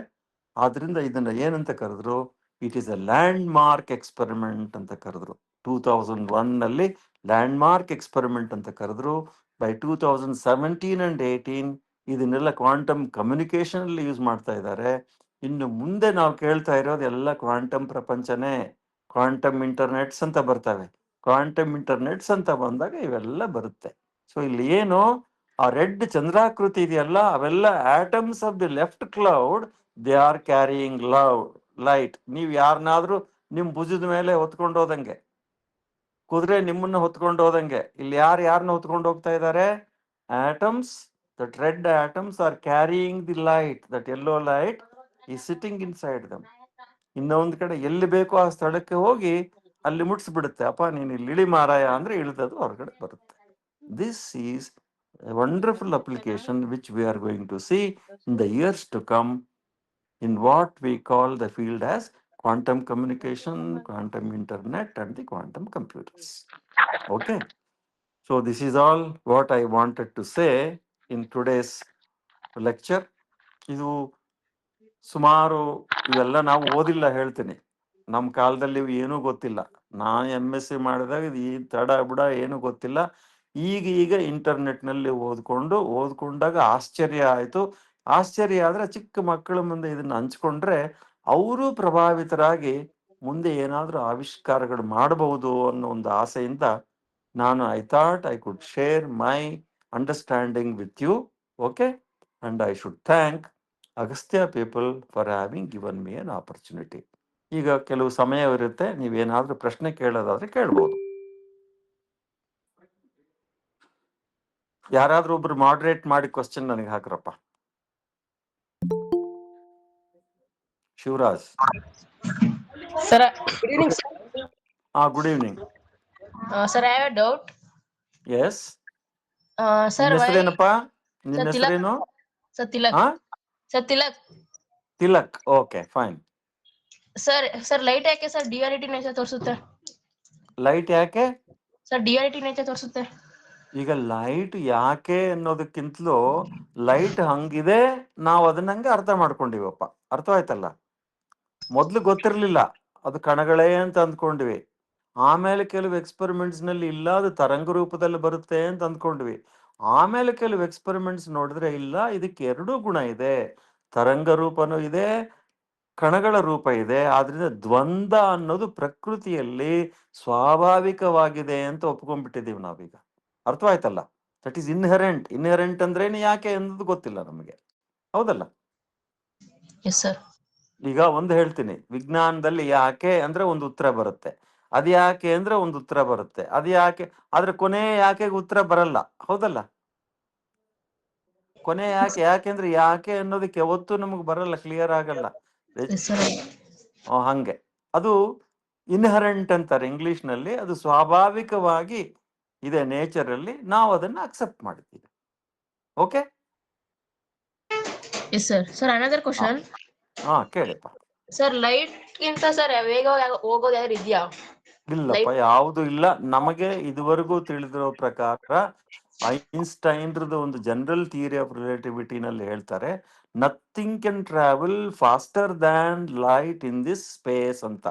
ಆದ್ರಿಂದ ಇದನ್ನ ಏನಂತ ಕರೆದ್ರು, it is a landmark experiment ಅಂತ ಕರೆದ್ರು. 2001 ಲ್ಯಾಂಡ್ ಮಾರ್ಕ್ ಎಕ್ಸ್ಪೆರಿಮೆಂಟ್ ಅಂತ ಕರೆದ್ರು. ಬೈ 2017 and 18 ಇದನ್ನೆಲ್ಲ ಕ್ವಾಂಟಮ್ ಕಮ್ಯುನಿಕೇಶನ್ ಅಲ್ಲಿ ಯೂಸ್ ಮಾಡ್ತಾ ಇದ್ದಾರೆ. ಇನ್ನು ಮುಂದೆ ನಾವು ಕೇಳ್ತಾ ಇರೋದು ಎಲ್ಲ ಕ್ವಾಂಟಮ್ ಪ್ರಪಂಚನೇ. ಕ್ವಾಂಟಮ್ ಇಂಟರ್ನೆಟ್ಸ್ ಅಂತ ಬರ್ತವೆ. ಕ್ವಾಂಟಮ್ ಇಂಟರ್ನೆಟ್ಸ್ ಅಂತ ಬಂದಾಗ ಇವೆಲ್ಲ ಬರುತ್ತೆ. ಸೊ ಇಲ್ಲಿ ಏನು ಆ ರೆಡ್ ಚಂದ್ರಾಕೃತಿ ಇದೆಯಲ್ಲ, ಅವೆಲ್ಲ atoms of the left cloud, they are carrying light. ನೀವು ಯಾರನ್ನಾದ್ರೂ ನಿಮ್ ಭುಜದ ಮೇಲೆ ಹೊತ್ಕೊಂಡು ಹೋದಂಗೆ, ಕುದುರೆ ನಿಮ್ಮನ್ನ ಹೊತ್ಕೊಂಡು ಹೋದಂಗೆ, ಇಲ್ಲಿ ಯಾರನ್ನ ಹೊತ್ಕೊಂಡು ಹೋಗ್ತಾ ಇದ್ದಾರೆ? Atoms. That red atoms are carrying the light. That yellow light is sitting inside them. ಇನ್ನೊಂದು ಕಡೆ ಎಲ್ಲಿ ಬೇಕೋ ಆ ಸ್ಥಳಕ್ಕೆ ಹೋಗಿ ಅಲ್ಲಿ ಮುಟ್ಸ್ಬಿಡುತ್ತೆ. ಅಪ್ಪ ನೀನು ಇಲ್ಲಿ ಇಳಿ ಮಾರಾಯ ಅಂದ್ರೆ ಇಳಿದದು ಹೊರಗಡೆ ಬರುತ್ತೆ. This is a wonderful application which we are going to see in the years to come in what we call the field as quantum communication, quantum internet and the quantum computers. Okay, so this is all what I wanted to say in today's lecture. ಇದು ಸುಮಾರು ಇವೆಲ್ಲ ನಾವು ಓದಿಲ್ಲ, ಹೇಳ್ತೀನಿ. ನಮ್ಮ ಕಾಲದಲ್ಲಿ ಇವು ಏನೂ ಗೊತ್ತಿಲ್ಲ. ನಾನು MSc ಮಾಡಿದಾಗ ಇದು ಈ ತಡ ಬುಡ ಏನೂ ಗೊತ್ತಿಲ್ಲ. ಈಗ ಇಂಟರ್ನೆಟ್ನಲ್ಲಿ ಓದ್ಕೊಂಡಾಗ ಆಶ್ಚರ್ಯ ಆಯಿತು. ಆಶ್ಚರ್ಯ ಆದರೆ ಚಿಕ್ಕ ಮಕ್ಕಳ ಮುಂದೆ ಇದನ್ನು ಹಂಚ್ಕೊಂಡ್ರೆ ಅವರು ಪ್ರಭಾವಿತರಾಗಿ ಮುಂದೆ ಏನಾದರೂ ಆವಿಷ್ಕಾರಗಳು ಮಾಡಬಹುದು ಅನ್ನೋ ಒಂದು ಆಸೆಯಿಂದ ನಾನು I thought I could share my understanding with you. Okay, and I should thank Agastya people for having given me an opportunity. ಈಗ ಕೆಲವು ಸಮಯವಿರುತ್ತೆ, ನೀವೇನಾದ್ರೂ ಪ್ರಶ್ನೆ ಕೇಳೋದಾದ್ರೆ ಕೇಳ್ಬೋದು. ಯಾರಾದ್ರೂ ಒಬ್ರು ಮಾಡ್ರೇಟ್ ಮಾಡಿ ಕ್ವಶನ್ ನನಗೆ ಹಾಕ್ರಪ್ಪ. Shivraj. Sir, good evening, sir. Good evening. Sir, I have a doubt. Yes, Sir, ನಿನ್ನ why? ಹೆಸರೇನಪ್ಪ? ನಿನ್ನ Sir, Tilak. ಹೆಸರೇನು? Sir, Tilak. ಹಾ, Sir, Tilak. Tilak. Okay, fine. Sir, light ಯಾಕೆ ಸರ್ ಡಿಆರ್ಟಿ ನೇಚರ್ ತೋರಿಸುತ್ತೆ? ಲೈಟ್ ಯಾಕೆ? ಸರ್ ಡಿಆರ್ಟಿ ನೇಚರ್ ತೋರಿಸುತ್ತೆ. ಈಗ ಲೈಟ್ ಯಾಕೆ ಅನ್ನೋದಕ್ಕಿಂತಲೂ ಲೈಟ್ ಹಂಗಿದೆ, ನಾವು ಅದನ್ನ ಹಂಗೆ ಅರ್ಥ ಮಾಡ್ಕೊಂಡಿವಪ್ಪ. ಅರ್ಥವಾಯ್ತಲ್ಲ? ಮೊದ್ಲು ಗೊತ್ತಿರ್ಲಿಲ್ಲ ಅದು ಕಣಗಳೇ ಅಂತ ಅಂದ್ಕೊಂಡ್ವಿ. ಆಮೇಲೆ ಕೆಲವು ಎಕ್ಸ್ಪೆರಿಮೆಂಟ್ಸ್ ನಲ್ಲಿ ಇಲ್ಲ, ಅದು ತರಂಗ ರೂಪದಲ್ಲಿ ಬರುತ್ತೆ ಅಂತ ಅಂದ್ಕೊಂಡ್ವಿ. ಆಮೇಲೆ ಕೆಲವು ಎಕ್ಸ್ಪೆರಿಮೆಂಟ್ಸ್ ನೋಡಿದ್ರೆ ಇಲ್ಲ, ಇದಕ್ಕೆ ಎರಡೂ ಗುಣ ಇದೆ, ತರಂಗ ರೂಪನೂ ಇದೆ, ಕಣಗಳ ರೂಪ ಇದೆ. ಆದ್ರಿಂದ ದ್ವಂದ್ವ ಅನ್ನೋದು ಪ್ರಕೃತಿಯಲ್ಲಿ ಸ್ವಾಭಾವಿಕವಾಗಿದೆ ಅಂತ ಒಪ್ಕೊಂಡ್ಬಿಟ್ಟಿದೀವಿ ನಾವೀಗ. ಅರ್ಥವಾಯ್ತಲ್ಲ? That is inherent. ಇನ್ಹೆರೆಂಟ್ ಅಂದ್ರೇನು, ಯಾಕೆ ಅನ್ನೋದು ಗೊತ್ತಿಲ್ಲ ನಮಗೆ, ಹೌದಲ್ಲ? Yes sir. ಈಗ ಒಂದು ಹೇಳ್ತೀನಿ, ವಿಜ್ಞಾನದಲ್ಲಿ ಯಾಕೆ ಅಂದ್ರೆ ಒಂದು ಉತ್ತರ ಬರುತ್ತೆ, ಅದು ಯಾಕೆ ಅಂದ್ರೆ ಒಂದು ಉತ್ತರ ಬರುತ್ತೆ, ಅದು ಯಾಕೆ, ಆದ್ರೆ ಕೊನೆ ಯಾಕೆ ಉತ್ತರ ಬರಲ್ಲ, ಹೌದಲ್ಲ? ಕೊನೆ ಯಾಕೆ, ಯಾಕೆಂದ್ರೆ ಯಾಕೆ ಅನ್ನೋದಕ್ಕೆ ಯಾವತ್ತೂ ನಮಗೆ ಬರಲ್ಲ, ಕ್ಲಿಯರ್ ಆಗಲ್ಲ. Yes sir. ಹಂಗೆ ಅದು ಇನ್ಹರೆಂಟ್ ಅಂತಾರೆ ಇಂಗ್ಲಿಷ್ ನಲ್ಲಿ. ಅದು ಸ್ವಾಭಾವಿಕವಾಗಿ ಇದೆ ನೇಚರ್ ಅಲ್ಲಿ, ನಾವು ಅದನ್ನ ಅಕ್ಸೆಪ್ಟ್ ಮಾಡಿದ್ದೀವಿ. Okay. Yes sir. Sir another question. ಕೇಳಿಪ್ಪ. ಸರ್ ಲೈಟ್ ಗಿಂತ ಸರ್ ವೇಗ ಹೋಗೋದು ಯಾರು ಇದೆಯಾ? ಇಲ್ಲಪ್ಪ, ಯಾವುದು ಇಲ್ಲ. ನಮಗೆ ಇದುವರೆಗೂ ತಿಳಿದಿರೋ ಪ್ರಕಾರ ಐನ್ಸ್ಟೈನ್ರದ್ದು ಒಂದು ಜನರಲ್ ಥಿಯರಿ ಆಫ್ ರಿಲೇಟಿವಿಟಿನಲ್ಲಿ ಹೇಳ್ತಾರೆ, nothing can travel faster than light in this space ಅಂತ.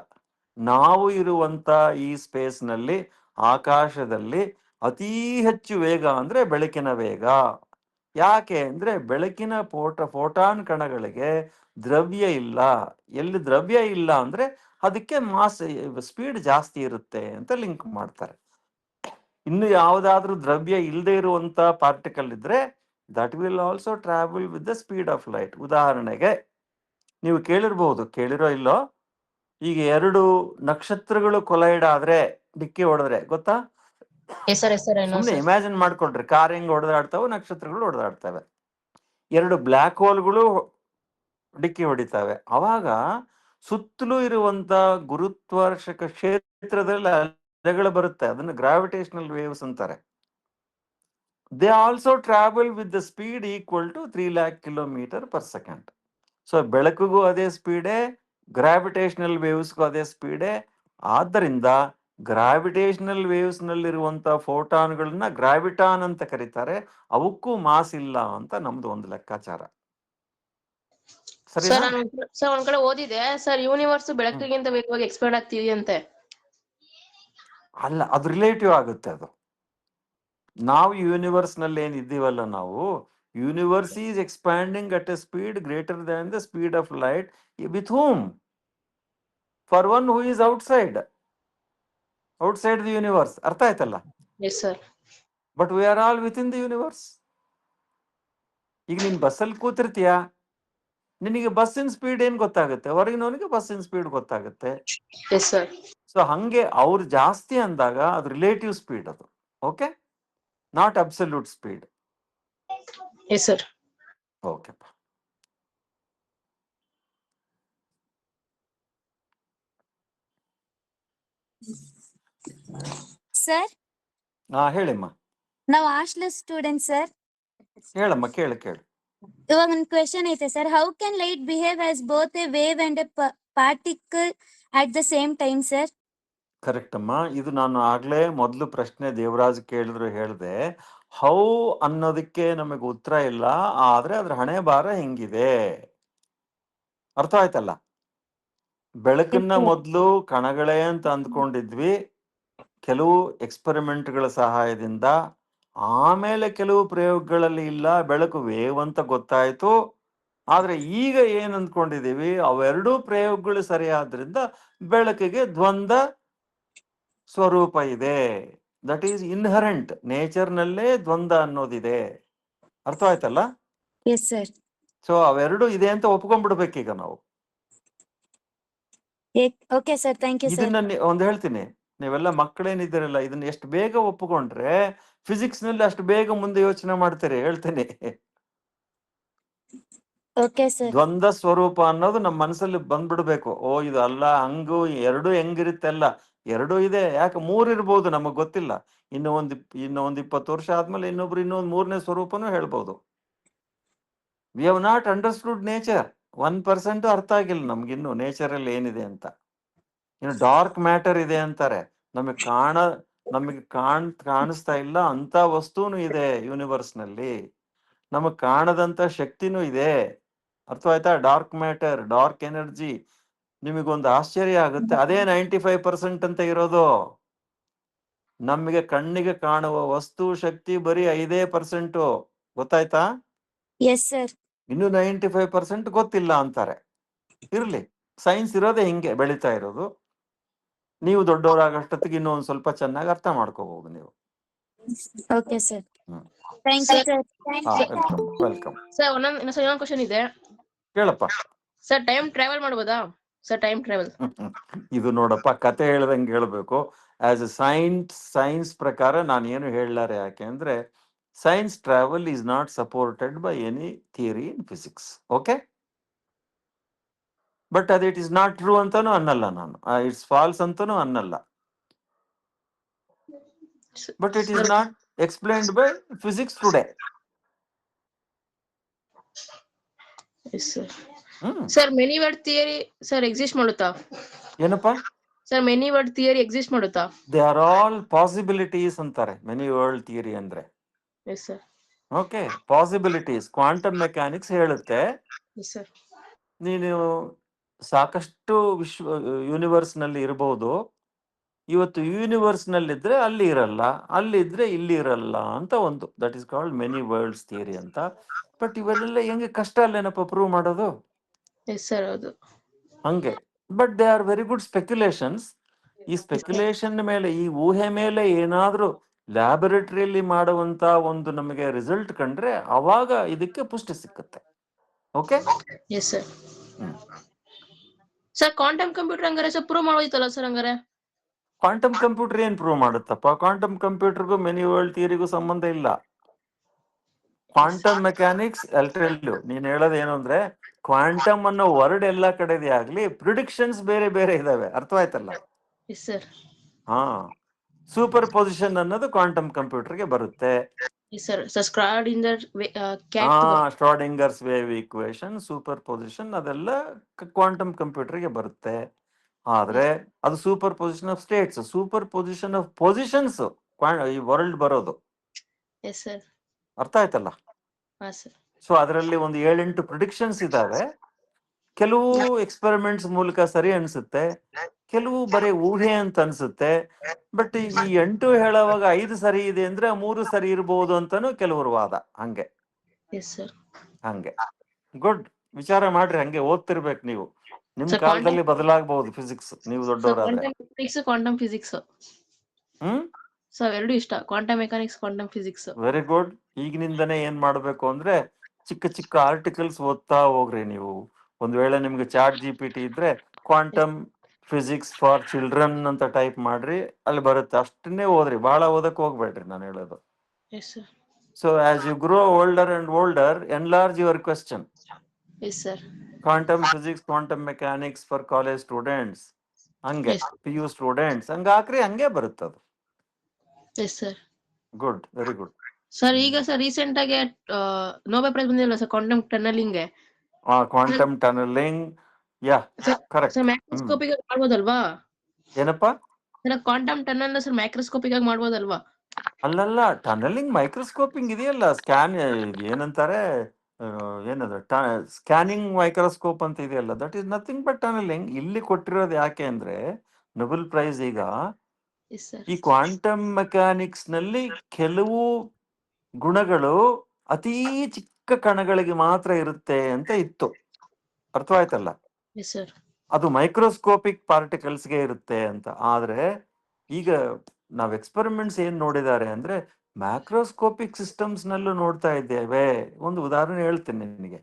ನಾವು ಇರುವಂತ ಈ ಸ್ಪೇಸ್ ನಲ್ಲಿ, ಆಕಾಶದಲ್ಲಿ ಅತೀ ಹೆಚ್ಚು ವೇಗ ಅಂದ್ರೆ ಬೆಳಕಿನ ವೇಗ. ಯಾಕೆ ಅಂದ್ರೆ ಬೆಳಕಿನ ಫೋಟಾನ್ ಕಣಗಳಿಗೆ ದ್ರವ್ಯ ಇಲ್ಲ. ಎಲ್ಲಿ ದ್ರವ್ಯ ಇಲ್ಲ ಅಂದ್ರೆ ಅದಕ್ಕೆ ಮಾಸ್ ಸ್ಪೀಡ್ ಜಾಸ್ತಿ ಇರುತ್ತೆ ಅಂತ ಲಿಂಕ್ ಮಾಡ್ತಾರೆ. ಇನ್ನು ಯಾವುದಾದ್ರೂ ದ್ರವ್ಯ ಇಲ್ಲದೆ ಇರುವಂತ ಪಾರ್ಟಿಕಲ್ ಇದ್ರೆ that will also travel with the speed of light. ಉದಾಹರಣೆಗೆ ನೀವು ಕೇಳಿರ್ಬಹುದು, ಕೇಳಿರೋ ಇಲ್ಲೋ, ಈಗ ಎರಡು ನಕ್ಷತ್ರಗಳು ಕೊಲೈಡ್ ಆದ್ರೆ, ಡಿಕ್ಕಿ ಹೊಡೆದ್ರೆ, ಗೊತ್ತಾ? S sir. Yes sir. ಸುಮ್ಮನೆ ಇಮ್ಯಾಜಿನ್ ಮಾಡ್ಕೊಳ್ರಿ, ಕಾರ್ ಹೆಂಗ್ ಹೊಡೆದಾಡ್ತಾವೆ, ನಕ್ಷತ್ರಗಳು ಹೊಡೆದಾಡ್ತವೆ, ಎರಡು ಬ್ಲ್ಯಾಕ್ ಹೋಲ್ಗಳು ಡಿಕ್ಕಿ ಹೊಡಿತಾವೆ. ಅವಾಗ ಸುತ್ತಲೂ ಇರುವಂತ ಗುರುತ್ವಾಕರ್ಷಕ ಕ್ಷೇತ್ರದಲ್ಲಿ ಅಲೆಗಳು ಬರುತ್ತೆ, ಅದನ್ನು ಗ್ರಾವಿಟೇಷನಲ್ ವೇವ್ಸ್ ಅಂತಾರೆ. They also travel with the speed equal to 3 lakh km/s. So ಬೆಳಕಿಗೂ ಅದೇ ಸ್ಪೀಡೇ, ಗ್ರಾವಿಟೇಷನಲ್ ವೇವ್ಸ್ಗೂ ಅದೇ ಸ್ಪೀಡೇ. ಆದ್ದರಿಂದ ಗ್ರಾವಿಟೇಷನಲ್ ವೇವ್ಸ್ ನಲ್ಲಿರುವಂತ ಫೋಟಾನ್ಗಳನ್ನ ಗ್ರಾವಿಟಾನ್ ಅಂತ ಕರೀತಾರೆ. ಅವಕ್ಕೂ ಮಾಸ್ ಇಲ್ಲ ಅಂತ ನಮ್ದು ಒಂದು ಲೆಕ್ಕಾಚಾರ. ಸರ್ ಒಂದ್ ಕಡೆ ಓದಿದೆ ಸರ್, ಯೂನಿವರ್ಸ್ ಬೆಳಕಿಗಿಂತ ವೇಗವಾಗಿ ಎಕ್ಸ್ಪ್ಯಾಂಡ್ ಆಗ್ತಿದೆ ಅಂತೆ. ಅಲ್ಲ, ಅದು ರಿಲೇಟಿವ್ ಆಗುತ್ತೆ. ಅದು ನಾವು ಯೂನಿವರ್ಸ್ ನಲ್ಲಿ ಏನಿದ್ದೀವಲ್ಲ, ನಾವು universe is expanding at A speed greater than the speed of light. With whom? For one who is outside the universe. ಅರ್ಥ ಆಯ್ತಲ್ಲ? S sir. But we are all with in the universe. ಈಗ ನೀನ್ ಬಸ್ಸಲ್ಲಿ ಕೂತಿರ್ತೀಯ, ನಿನಗೆ ಬಸ್ಸಿನ speed ಏನ್ ಗೊತ್ತಾಗುತ್ತೆ? ಹೊರಗಿನವನಿಗೆ ಬಸ್ಸಿನ ಸ್ಪೀಡ್ ಗೊತ್ತಾಗುತ್ತೆ. Yes sir. ಸೊ ಹಂಗೆ ಅವ್ರು ಜಾಸ್ತಿ ಅಂದಾಗ ಅದು ರಿಲೇಟಿವ್ ಸ್ಪೀಡ್, ಅದು okay, not absolute speed. Yes sir. Okay. Sir, ಹೇಳಿಮ್ಮ. ನಾವು ಹಾಸ್ಟೆಲ್ ಸ್ಟೂಡೆಂಟ್ ಸರ್. ಹೇಳಮ್ಮ, ಕೇಳು. ಇವಾಗ ಒಂದು ಕ್ವೆಶನ್ ಐತೆ sir. How can light behave as both A wave and A particle at the same time sir? Correct ಅಮ್ಮ. ಇದು ನಾನು ಆಗ್ಲೇ ಮೊದಲು ಪ್ರಶ್ನೆ ದೇವರಾಜ್ ಕೇಳಿದ್ರು ಹೇಳಿದೆ. ಹೌ ಅನ್ನೋದಕ್ಕೆ ನಮಗೆ ಉತ್ತರ ಇಲ್ಲ, ಆದ್ರೆ ಅದ್ರ ಹಣೆ ಬಾರ ಹಿಂಗಿದೆ. ಅರ್ಥ ಆಯ್ತಲ್ಲ? ಬೆಳಕನ್ನ ಮೊದಲು ಕಣಗಳೇ ಅಂತ ಅಂದ್ಕೊಂಡಿದ್ವಿ, ಕೆಲವು ಎಕ್ಸ್ಪೆರಿಮೆಂಟ್ಗಳ ಸಹಾಯದಿಂದ. ಆಮೇಲೆ ಕೆಲವು ಪ್ರಯೋಗಗಳಲ್ಲಿ ಇಲ್ಲ, ಬೆಳಕು ವೇವ್ ಅಂತ ಗೊತ್ತಾಯ್ತು. ಆದ್ರೆ ಈಗ ಏನ್ ಅಂದ್ಕೊಂಡಿದೀವಿ, ಅವೆರಡೂ ಪ್ರಯೋಗಗಳು ಸರಿಯಾದ್ರಿಂದ ಬೆಳಕಿಗೆ ದ್ವಂದ್ವ ಸ್ವರೂಪ ಇದೆ. ದಟ್ ಈಸ್ ಇನ್ಹರೆಂಟ್, ನೇಚರ್ನಲ್ಲೇ ದ್ವಂದ್ವ ಅನ್ನೋದಿದೆ. ಅರ್ಥ ಆಯ್ತಲ್ಲ? Yes sir. ಸೊ ಅವೆರಡು ಇದೆ ಅಂತ ಒಪ್ಕೊಂಡ್ಬಿಡ್ಬೇಕೀಗ ನಾವು. Okay sir, thank you sir. ಇದನ್ನ ಒಂದ್ ಹೇಳ್ತೀನಿ, ನೀವೆಲ್ಲ ಮಕ್ಕಳೇನಿದ್ದೀರಲ್ಲ, ಇದನ್ನ ಎಷ್ಟು ಬೇಗ ಒಪ್ಪಿಕೊಂಡ್ರೆ ಫಿಸಿಕ್ಸ್ ನಲ್ಲಿ ಅಷ್ಟು ಬೇಗ ಮುಂದೆ ಯೋಚನೆ ಮಾಡ್ತೀರಿ, ಹೇಳ್ತೀನಿ. Okay sir. ದ್ವಂದ್ವ ಸ್ವರೂಪ ಅನ್ನೋದು ನಮ್ಮ ಮನಸ್ಸಲ್ಲಿ ಬಂದ್ಬಿಡ್ಬೇಕು. ಓ ಇದು ಅಲ್ಲ, ಹಂಗು ಎರಡು ಹೆಂಗಿರುತ್ತೆ ಅಲ್ಲ, ಎರಡು ಇದೆ. ಯಾಕೆ ಮೂರ್ ಇರ್ಬೋದು, ನಮಗ್ ಗೊತ್ತಿಲ್ಲ. ಇನ್ನು ಒಂದ್ 20 ವರ್ಷ ಆದ್ಮೇಲೆ ಇನ್ನೊಂದ್ ಮೂರನೇ ಸ್ವರೂಪನೂ ಹೇಳ್ಬೋದು. We have not understood nature. 1% ಅರ್ಥ ಆಗಿಲ್ಲ ನಮ್ಗಿನ್ನು ನೇಚರ್ ಅಲ್ಲಿ ಏನಿದೆ ಅಂತ. ಇನ್ನು ಡಾರ್ಕ್ ಮ್ಯಾಟರ್ ಇದೆ ಅಂತಾರೆ, ನಮಗೆ ಕಾಣಿಸ್ತಾ ಇಲ್ಲ ಅಂತ ವಸ್ತುನು ಇದೆ ಯೂನಿವರ್ಸ್ ನಲ್ಲಿ. ನಮಗ್ ಕಾಣದಂತ ಶಕ್ತಿನೂ ಇದೆ. ಅರ್ಥವಾಯ್ತಾ? Dark matter, dark energy. ನಿಮಗೊಂದು ಆಶ್ಚರ್ಯ ಆಗುತ್ತೆ, ಅದೇ 95% ಅಂತ ಇರೋದು. ನಮಗೆ ಕಣ್ಣಿಗೆ ಕಾಣುವ ವಸ್ತು ಶಕ್ತಿ ಬರೀ 5%. ಗೊತ್ತಾಯ್ತಾ? Yes sir. ಇನ್ನು 95% ಗೊತ್ತಿಲ್ಲ ಅಂತಾರೆ. ಇರ್ಲಿ, ಸೈನ್ಸ್ ಇರೋದೇ ಹಿಂಗೆ ಬೆಳೀತಾ ಇರೋದು. ನೀವು ದೊಡ್ಡವರಾಗಷ್ಟೊತ್ತಿಗೆ ಇನ್ನೂ ಒಂದ್ ಸ್ವಲ್ಪ ಚೆನ್ನಾಗಿ ಅರ್ಥ ಮಾಡ್ಕೋಬಹುದು ನೀವು. Okay sir, thank you sir. Welcome. Sir ಇನ್ನೊಂದು ಕ್ವಶನ್ ಇದೆ. ಕೇಳಪ್ಪ. ಸರ್ ಟೈಮ್ ಟ್ರಾವೆಲ್ ಮಾಡ್ಬೋದಾ ಸರ್? ಟೈಮ್ ಟ್ರಾವೆಲ್ ಇದು ನೋಡಪ್ಪ, ಕತೆ ಹೇಳ್ದಂಗೆ ಹೇಳ್ಬೇಕು. ಆಸ್ ಎ ಸೈನ್ಸ್ ಪ್ರಕಾರ ನಾನು ಏನು ಹೇಳಲಾರೆ. ಯಾಕೆ ಅಂದ್ರೆ science travel is not supported by any theory in physics. Okay, but ಅದು ಇಟ್ ಇಸ್ ನಾಟ್ ಟ್ರೂ ಅಂತಾನು ಅನ್ನಲ್ಲ ನಾನು, ಇಟ್ಸ್ ಫಾಲ್ಸ್ ಅಂತಾನು ಅನ್ನಲ್ಲ. But it is not explained by physics today. Sir many word theory sir exist ಮಾಡುತ್ತಾ? ಏನಪ್ಪಾ? Sir many word theory exist ಮಾಡುತ್ತಾ? They are all possibilities ಅಂತಾರೆ ಮೆನಿ ವರ್ಲ್ಡ್ ಥಿಯರಿ ಅಂದ್ರೆ. Yes sir. Okay, possibilities. Quantum mechanics ಹೇಳುತ್ತೆ, yes sir. ನೀನು ಸಾಕಷ್ಟು universe ನಲ್ಲಿ ಇರಬಹುದು. ಇವತ್ತು ಯೂನಿವರ್ಸ್ ನಲ್ಲಿದ್ರೆ ಅಲ್ಲಿ ಇರಲ್ಲ, ಅಲ್ಲಿದ್ರೆ ಇಲ್ಲಿ ಇರಲ್ಲ ಅಂತ ಒಂದು. That is called many world's theory ಅಂತ. ಬಟ್ ಇವೆಲ್ಲ ಹೆಂಗೆ ಕಷ್ಟ ಅಲ್ಲೇನಪ್ಪ ಪ್ರೂವ್ ಮಾಡೋದು? ಎಸ್ ಸರ್, ಹೌದು. ಹಂಗೆ. But they are very good speculations. ಈ ಸ್ಪೆಕ್ಯುಲೇಷನ್ ಮೇಲೆ, ಈ ಊಹೆ ಮೇಲೆ ಏನಾದ್ರೂ ಲ್ಯಾಬೊರೇಟರಿಯಲ್ಲಿ ಮಾಡುವಂತ ಒಂದು ನಮಗೆ ರಿಸಲ್ಟ್ ಕಂಡ್ರೆ ಅವಾಗ ಇದಕ್ಕೆ ಪುಷ್ಟಿ ಸಿಕ್ಕುತ್ತೆ. Okay. Yes sir. Sir quantum computer ಹಂಗಾರೆ ಸರ್ ಪ್ರೂವ್ ಮಾಡೋದಿತ್ತಲ್ಲ ಸರ್? ಹಂಗಾರೆ ಕ್ವಾಂಟಮ್ ಕಂಪ್ಯೂಟರ್ ಏನ್ ಪ್ರೂವ್ ಮಾಡುತ್ತಪ್ಪ? ಕ್ವಾಂಟಮ್ ಕಂಪ್ಯೂಟರ್ಗೂ ಮೆನಿ ವರ್ಲ್ಡ್ ಥಿಯರಿಗೂ ಸಂಬಂಧ ಇಲ್ಲ. ಕ್ವಾಂಟಮ್ ಮೆಕ್ಯಾನಿಕ್ಸ್ ಅಲ್ಟ್ರೆಲ್ಯೂ ನೀನ್ ಹೇಳೋದು ಏನು ಅಂದ್ರೆ, ಕ್ವಾಂಟಮ್ ಅನ್ನೋ ವರ್ಡ್ ಎಲ್ಲ ಕಡೆದೇ ಆಗ್ಲಿ, ಪ್ರಿಡಿಕ್ಷನ್ಸ್ ಬೇರೆ ಬೇರೆ ಇದಾವೆ. ಅರ್ಥವಾಯ್ತಲ್ಲ? Yes sir. ಹಾ, ಸೂಪರ್ ಪೊಸಿಷನ್ ಅನ್ನೋದು ಕ್ವಾಂಟಮ್ ಕಂಪ್ಯೂಟರ್ಗೆ ಬರುತ್ತೆ. Schrodinger's wave equation, superposition, ಅದೆಲ್ಲ ಕ್ವಾಂಟಮ್ ಕಂಪ್ಯೂಟರ್ಗೆ ಬರುತ್ತೆ. ಆದ್ರೆ ಅದು superposition of states, superposition of positions ಈ ವರ್ಲ್ಡ್ ಬರೋದು. Yes sir. ಅರ್ಥ ಆಯ್ತಲ್ಲ? ಹಾ ಸರ್. ಸೊ ಅದರಲ್ಲಿ ಒಂದು 7-8 ಪ್ರಿಡಿಕ್ಷನ್ಸ್ ಇದಾವೆ. ಕೆಲವು ಎಕ್ಸ್ಪೆರಿಮೆಂಟ್ಸ್ ಮೂಲಕ ಸರಿ ಅನ್ಸುತ್ತೆ, ಕೆಲವು ಬರೀ ಊಹೆ ಅಂತ ಅನ್ಸುತ್ತೆ. ಬಟ್ ಈ 8 ಹೇಳುವಾಗ 5 ಸರಿ ಇದೆ ಅಂದ್ರೆ 3 ಸರಿ ಇರಬಹುದು ಅಂತಾನು ಕೆಲವರು ವಾದ. ಹಂಗೆ ಎಸ್ ಸರ್. ಹಂಗೆ ಗುಡ್. ವಿಚಾರ ಮಾಡ್ರಿ, ಹಂಗೆ ಓದ್ತಿರ್ಬೇಕು ನೀವು. ನಿಮ್ ಕಾಲದಲ್ಲಿ ಬದಲಾಗಬಹುದು ಫಿಸಿಕ್ಸ್, ನೀವು ದೊಡ್ಡವರಾದ್ರೆ. ಕ್ವಾಂಟಮ್ ಫಿಸಿಕ್ಸ್ ಸರ್ ಎರಡು ಇಷ್ಟ, quantum mechanics, quantum physics. Very good. ಈಗಿನಿಂದನೇ ಏನ್ ಮಾಡ್ಬೇಕು ಅಂದ್ರೆ ಚಿಕ್ಕ ಚಿಕ್ಕ ಆರ್ಟಿಕಲ್ಸ್ ಓದ್ತಾ ಹೋಗ್ರಿ ನೀವು. ಒಂದ್ ವೇಳೆ ನಿಮ್ಗೆ ಚಾಟ್ GPT ಇದ್ರೆ ಕ್ವಾಂಟಮ್ ಫಿಸಿಕ್ಸ್ ಫಾರ್ ಚಿಲ್ಡ್ರನ್ ಅಂತ ಟೈಪ್ ಮಾಡ್ರಿ, ಅಲ್ಲಿ ಬರುತ್ತೆ. ಅಷ್ಟನ್ನೇ ಓದ್ರಿ, ಬಹಳ ಓದಕ್ ಹೋಗ್ಬೇಡ್ರಿ ನಾನು ಹೇಳೋದು. So as you grow older and older, enlarge your question. Quantum physics, quantum mechanics for college students, ಹಂಗೆ PU ಸ್ಟೂಡೆಂಟ್ಸ್ ಹಂಗ ಹಾಕ್ರಿ, ಹಂಗೆ ಬರುತ್ತದು. Good, very good. ಸರ್ ಈಗ ಸರ್ ರೀಸೆಂಟ್ ಆಗಿ ನೋಬೆಲ್ ಪ್ರೈಸ್ ಬಂದಿಲ್ಲ ಸರ್ ಕ್ವಾಂಟಮ್ ಟನಲಿಂಗ್ ಗೆ. Quantum tunneling, ya correct. Sir microscopic ಆಗಿ ಮಾಡ್ಬೋದಲ್ವಾ? ಏನಪ್ಪಾ? Sir quantum tunnel sir microscopic ಆಗಿ ಮಾಡ್ಬೋದಲ್ವಾ? ಅಲ್ಲಲ್ಲ, ಟನಲಿಂಗ್ ಮೈಕ್ರೋಸ್ಕೋಪಿಂಗ್ ಇದೆಯಲ್ಲ, ಸ್ಕ್ಯಾನ್ ಏನಂತಾರೆ, ಏನದು ಸ್ಕ್ಯಾನಿಂಗ್ ಮೈಕ್ರೋಸ್ಕೋಪ್ ಅಂತ ಇದೆಯಲ್ಲ, that is nothing but tunnelling. ಇಲ್ಲಿ ಕೊಟ್ಟಿರೋದು ಯಾಕೆ ಅಂದ್ರೆ ನೊಬೆಲ್ ಪ್ರೈಸ್ ಈಗ ಈ ಕ್ವಾಂಟಮ್ ಮೆಕ್ಯಾನಿಕ್ಸ್ ನಲ್ಲಿ ಕೆಲವು ಗುಣಗಳು ಅತೀ ಚಿಕ್ಕ ಚಿಕ್ಕ ಕಣಗಳಿಗೆ ಮಾತ್ರ ಇರುತ್ತೆ ಅಂತ ಇತ್ತು. ಅರ್ಥವಾಯ್ತಲ್ಲ? Yes sir. ಅದು ಮೈಕ್ರೋಸ್ಕೋಪಿಕ್ ಪಾರ್ಟಿಕಲ್ಸ್ಗೆ ಇರುತ್ತೆ ಅಂತ. ಆದ್ರೆ ಈಗ ನಾವು ಎಕ್ಸ್ಪೆರಿಮೆಂಟ್ಸ್ ಏನ್ ನೋಡಿದ್ದಾರೆ ಅಂದ್ರೆ ಮ್ಯಾಕ್ರೋಸ್ಕೋಪಿಕ್ ಸಿಸ್ಟಮ್ಸ್ ನಲ್ಲೂ ನೋಡ್ತಾ ಇದ್ದೇವೆ. ಒಂದು ಉದಾಹರಣೆ ಹೇಳ್ತೀನಿ ನಿನಗೆ.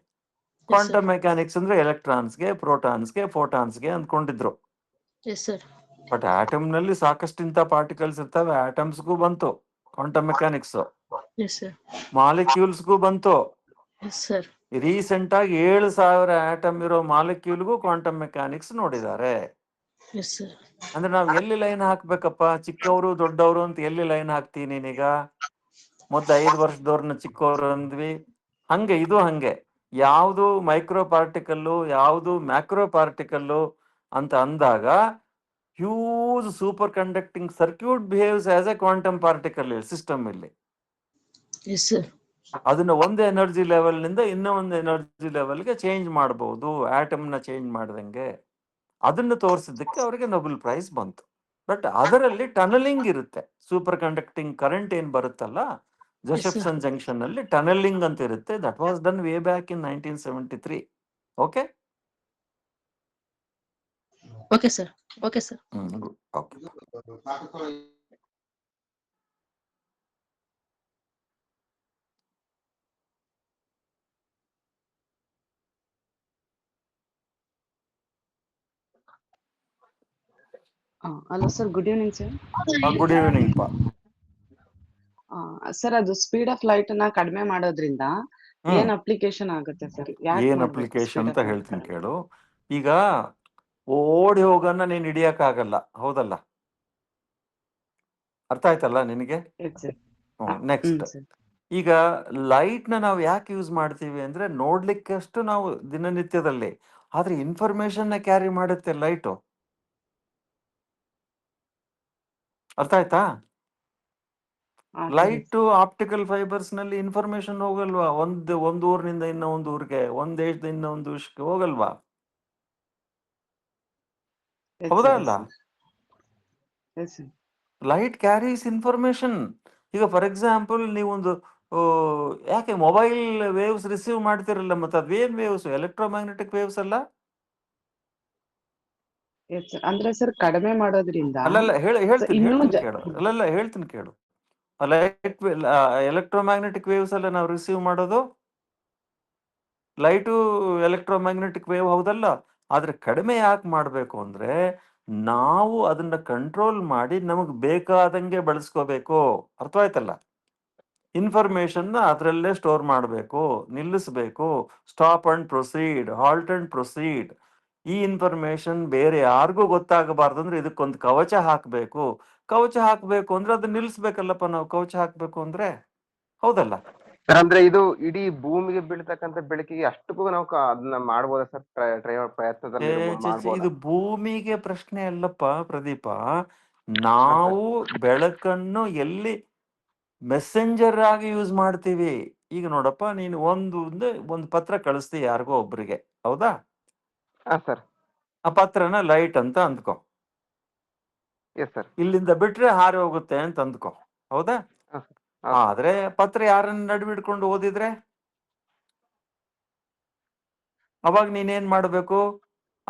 ಕ್ವಾಂಟಮ್ ಮೆಕ್ಯಾನಿಕ್ಸ್ ಅಂದ್ರೆ ಎಲೆಕ್ಟ್ರಾನ್ಸ್ಗೆ, ಪ್ರೋಟಾನ್ಸ್ಗೆ, ಫೋಟಾನ್ಸ್ಗೆ ಅಂದ್ಕೊಂಡಿದ್ರು. Yes sir. ಬಟ್ ಆಟಮ್ ನಲ್ಲಿ ಸಾಕಷ್ಟು ಇಂಥ ಪಾರ್ಟಿಕಲ್ಸ್ ಇರ್ತವೆ. ಆಟಮ್ಸ್ಗೂ ಬಂತು ಕ್ವಾಂಟಮ್ ಮೆಕ್ಯಾನಿಕ್ಸ್, ಎಸ್ ಸರ್. ಮಾಲಿಕ್ಯೂಲ್ಸ್ಗೂ ಬಂತು. Yes sir. ರೀಸೆಂಟ್ ಆಗಿ 7,000 ಆಟಮ್ ಇರೋ ಮಾಲಿಕ್ಯೂಲ್ಗೂ ಕ್ವಾಂಟಮ್ ಮೆಕ್ಯಾನಿಕ್ಸ್ ನೋಡಿದ್ದಾರೆ. Yes sir. ಅಂದ್ರೆ ನಾವ್ ಎಲ್ಲಿ ಲೈನ್ ಹಾಕ್ಬೇಕಪ್ಪ? ಚಿಕ್ಕವರು ದೊಡ್ಡವರು ಅಂತ ಎಲ್ಲಿ ಲೈನ್ ಹಾಕ್ತೀನಿ ನೀನೀಗ? ಮೊದ್ಲು 5 ವರ್ಷದವ್ರನ್ನ ಚಿಕ್ಕವರು ಅಂದ್ವಿ. ಹಂಗೆ ಇದು ಹಂಗೆ. ಯಾವುದು ಮೈಕ್ರೋ ಪಾರ್ಟಿಕಲ್ಲು, ಯಾವುದು ಮ್ಯಾಕ್ರೋ ಪಾರ್ಟಿಕಲ್ಲು ಅಂತ ಅಂದಾಗ huge superconducting circuit behaves as a quantum particle system ಇಲ್ಲಿ. Yes sir. ಅದನ್ನ ಒಂದು ಎನರ್ಜಿ ಲೆವೆಲ್ ನಿಂದ ಇನ್ನೂ ಒಂದು ಎನರ್ಜಿ ಲೆವೆಲ್ಗೆ ಚೇಂಜ್ ಮಾಡಬಹುದು, ಆಟಮ್ನ ಚೇಂಜ್ ಮಾಡ್ದಂಗೆ. ಅದನ್ನು ತೋರಿಸಿದ್ದಕ್ಕೆ ಅವರಿಗೆ ನೊಬೆಲ್ ಪ್ರೈಸ್ ಬಂತು. ಬಟ್ ಅದರಲ್ಲಿ ಟನಲಿಂಗ್ ಇರುತ್ತೆ. ಸೂಪರ್ ಕಂಡಕ್ಟಿಂಗ್ ಕರೆಂಟ್ ಏನ್ ಬರುತ್ತಲ್ಲ ಜೊಸೆಫ್ಸನ್ ಜಂಕ್ಷನ್ ಅಲ್ಲಿ ಟನಲಿಂಗ್ ಅಂತ ಇರುತ್ತೆ. That was done way back in 1973. Okay okay sir. Okay sir. Okay. Hello sir, good evening sir. Good evening ಪಾ. ಸರ್, ಅದು ಸ್ಪೀಡ್ ಆಫ್ ಲೈಟ್ ನ ಕಡಿಮೆ ಮಾಡೋದ್ರಿಂದ ಏನ್ ಅಪ್ಲಿಕೇಶನ್ ಆಗುತ್ತೆ ಸರ್? ಏನ್ ಅಪ್ಲಿಕೇಶನ್ ಅಂತ ಹೇಳ್ತೀನಿ ಕೇಳು. ಈಗ ಓಡಿ ಹೋಗನ್ನ ನೀನ್ ಹಿಡಿಯಕ್ ಆಗಲ್ಲ, ಹೌದಲ್ಲ? ಅರ್ಥ ಆಯ್ತಲ್ಲ ನಿನಗೆ? ನೆಕ್ಸ್ಟ್, ಈಗ ಲೈಟ್ ನ ನಾವು ಯಾಕೆ ಯೂಸ್ ಮಾಡ್ತೀವಿ ಅಂದ್ರೆ ನೋಡ್ಲಿಕ್ಕಷ್ಟು ನಾವು ದಿನನಿತ್ಯದಲ್ಲಿ, ಆದ್ರೆ ಇನ್ಫಾರ್ಮೇಶನ್ ನ ಕ್ಯಾರಿ ಮಾಡುತ್ತೆ ಲೈಟು. ಅರ್ಥ ಆಯ್ತಾ? ಲೈಟ್ ಆಪ್ಟಿಕಲ್ ಫೈಬರ್ಸ್ ನಲ್ಲಿ ಇನ್ಫಾರ್ಮೇಶನ್ ಹೋಗಲ್ವಾ? ಒಂದು ಊರಿನಿಂದ ಇನ್ನೊಂದು ಊರಿಗೆ, ಒಂದ್ ದೇಶದಿಂದ ಇನ್ನೊಂದು ದೇಶಕ್ಕೆ ಹೋಗಲ್ವಾ? ಹೌದಾ ಅಲ್ಲ? Light carries information. ಈಗ ಫಾರ್ ಎಕ್ಸಾಂಪಲ್ ನೀವೊಂದು ಯಾಕೆ ಮೊಬೈಲ್ ವೇವ್ಸ್ ರಿಸೀವ್ ಮಾಡ್ತಿರಲ್ಲ, ಮತ್ತೆ ಅದೇನ್ ವೇವ್ಸ್? ಎಲೆಕ್ಟ್ರೋಮ್ಯಾಗ್ನೆಟಿಕ್ ವೇವ್ಸ್ ಅಲ್ಲ? ಅಂದ್ರೆ ಸರ್ ಕಡಿಮೆ ಮಾಡೋದ್ರಿಂದ ಅಲ್ಲಲ್ಲ ಹೇಳ್ತೀನಿ ಕೇಳು. ಲೈಟ್ ಎಲೆಕ್ಟ್ರೋಮ್ಯಾಗ್ನೆಟಿಕ್ ವೇವ್ಸ್ ಅಲ್ಲ ನಾವು ರಿಸೀವ್ ಮಾಡೋದು. ಲೈಟು ಎಲೆಕ್ಟ್ರೋಮ್ಯಾಗ್ನೆಟಿಕ್ ವೇವ್ ಹೌದಲ್ಲ? ಆದ್ರೆ ಕಡಿಮೆ ಯಾಕೆ ಮಾಡಬೇಕು ಅಂದ್ರೆ ನಾವು ಅದನ್ನ ಕಂಟ್ರೋಲ್ ಮಾಡಿ ನಮಗ್ ಬೇಕಾದಂಗೆ ಬಳಸ್ಕೋಬೇಕು. ಅರ್ಥವಾಯ್ತಲ್ಲ? ಇನ್ಫಾರ್ಮೇಶನ್ ಅದರಲ್ಲೇ ಸ್ಟೋರ್ ಮಾಡಬೇಕು, ನಿಲ್ಲಿಸಬೇಕು, stop and proceed, halt and proceed. ಈ ಇನ್ಫಾರ್ಮೇಶನ್ ಬೇರೆ ಯಾರಿಗೂ ಗೊತ್ತಾಗಬಾರ್ದು ಅಂದ್ರೆ ಇದಕ್ಕೊಂದು ಕವಚ ಹಾಕಬೇಕು. ಕವಚ ಹಾಕಬೇಕು ಅಂದ್ರೆ ಅದನ್ನ ನಿಲ್ಲಿಸ್ಬೇಕಲ್ಲಪ್ಪ ನಾವು, ಕವಚ ಹಾಕ್ಬೇಕು ಅಂದ್ರೆ. ಹೌದಲ್ಲ? ಅಂದ್ರೆ ಇದು ಇಡೀ ಭೂಮಿಗೆ ಬೀಳ್ತಕ್ಕಂಥ ಬೆಳಕಿಗೆ ಅಷ್ಟಕ್ಕೂ ನಾವು ಅದನ್ನ ಮಾಡ್ಬೋದಾ ಸರ್? ಪ್ರಯತ್ನದಲ್ಲಿ ಇದು ಭೂಮಿಗೆ ಪ್ರಶ್ನೆ ಅಲ್ಲಪ್ಪ ಪ್ರದೀಪ. ನಾವು ಬೆಳಕನ್ನು ಎಲ್ಲಿ ಮೆಸೆಂಜರ್ ಆಗಿ ಯೂಸ್ ಮಾಡ್ತೀವಿ. ಈಗ ನೋಡಪ್ಪ, ನೀನು ಒಂದು ಪತ್ರ ಕಳಿಸ್ತಿ ಯಾರಿಗೋ ಒಬ್ರಿಗೆ, ಹೌದಾ? ಸರ್, ಆ ಪತ್ರನ ಲೈಟ್ ಅಂತ ಅಂದ್ಕೊ. ಸರ್, ಇಲ್ಲಿಂದ ಬಿಟ್ರೆ ಹಾರಿ ಹೋಗುತ್ತೆ ಅಂತ ಅಂದ್ಕೊ, ಹೌದಾ? ಆದ್ರೆ ಪತ್ರ ಯಾರನ್ನ ನಡುವಿಡ್ಕೊಂಡು ಓದಿದ್ರೆ ಅವಾಗ ನೀನೇನ್ ಮಾಡ್ಬೇಕು?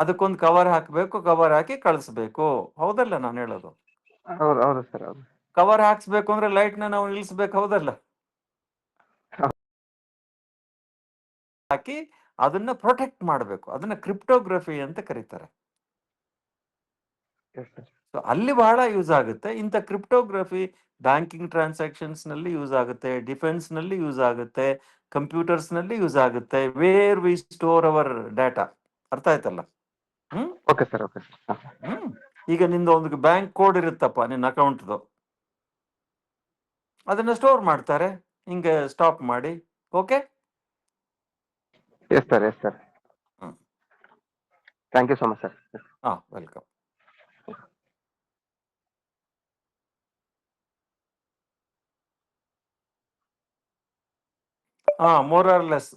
ಅದಕ್ಕೊಂದು ಕವರ್ ಹಾಕ್ಬೇಕು, ಕವರ್ ಹಾಕಿ ಕಳಿಸ್ಬೇಕು, ಹೌದಲ್ಲ ನಾನು ಹೇಳೋದು? ಹೌದು ಸರ್. ಕವರ್ ಹಾಕ್ಸ್ಬೇಕು ಅಂದ್ರೆ ಲೈಟ್ ನ ನಾವು ನಿಲ್ಸ್ಬೇಕು, ಹೌದಲ್ಲ? ಹಾಕಿ ಅದನ್ನ ಪ್ರೊಟೆಕ್ಟ್ ಮಾಡಬೇಕು. ಅದನ್ನ ಕ್ರಿಪ್ಟೋಗ್ರಫಿ ಅಂತ ಕರೀತಾರೆ. ಸೊ ಅಲ್ಲಿ ಬಹಳ ಯೂಸ್ ಆಗುತ್ತೆ. ಇಂಥ ಕ್ರಿಪ್ಟೋಗ್ರಫಿ ಬ್ಯಾಂಕಿಂಗ್ ಟ್ರಾನ್ಸಾಕ್ಷನ್ಸ್ ನಲ್ಲಿ ಯೂಸ್ ಆಗುತ್ತೆ, ಡಿಫೆನ್ಸ್ ನಲ್ಲಿ ಯೂಸ್ ಆಗುತ್ತೆ, ಕಂಪ್ಯೂಟರ್ಸ್ ನಲ್ಲಿ ಯೂಸ್ ಆಗುತ್ತೆ, where we store our data. ಅರ್ಥ ಆಯ್ತಲ್ಲ? Okay sir. ಈಗ ನಿಂದ ಒಂದು ಬ್ಯಾಂಕ್ ಕೋಡ್ ಇರುತ್ತಪ್ಪ ನಿನ್ನ ಅಕೌಂಟ್ದು, ಅದನ್ನ ಸ್ಟೋರ್ ಮಾಡ್ತಾರೆ ಹಿಂಗೆ ಸ್ಟಾಪ್ ಮಾಡಿ. Okay? Yes sir. Thank you so much sir. Welcome. More or less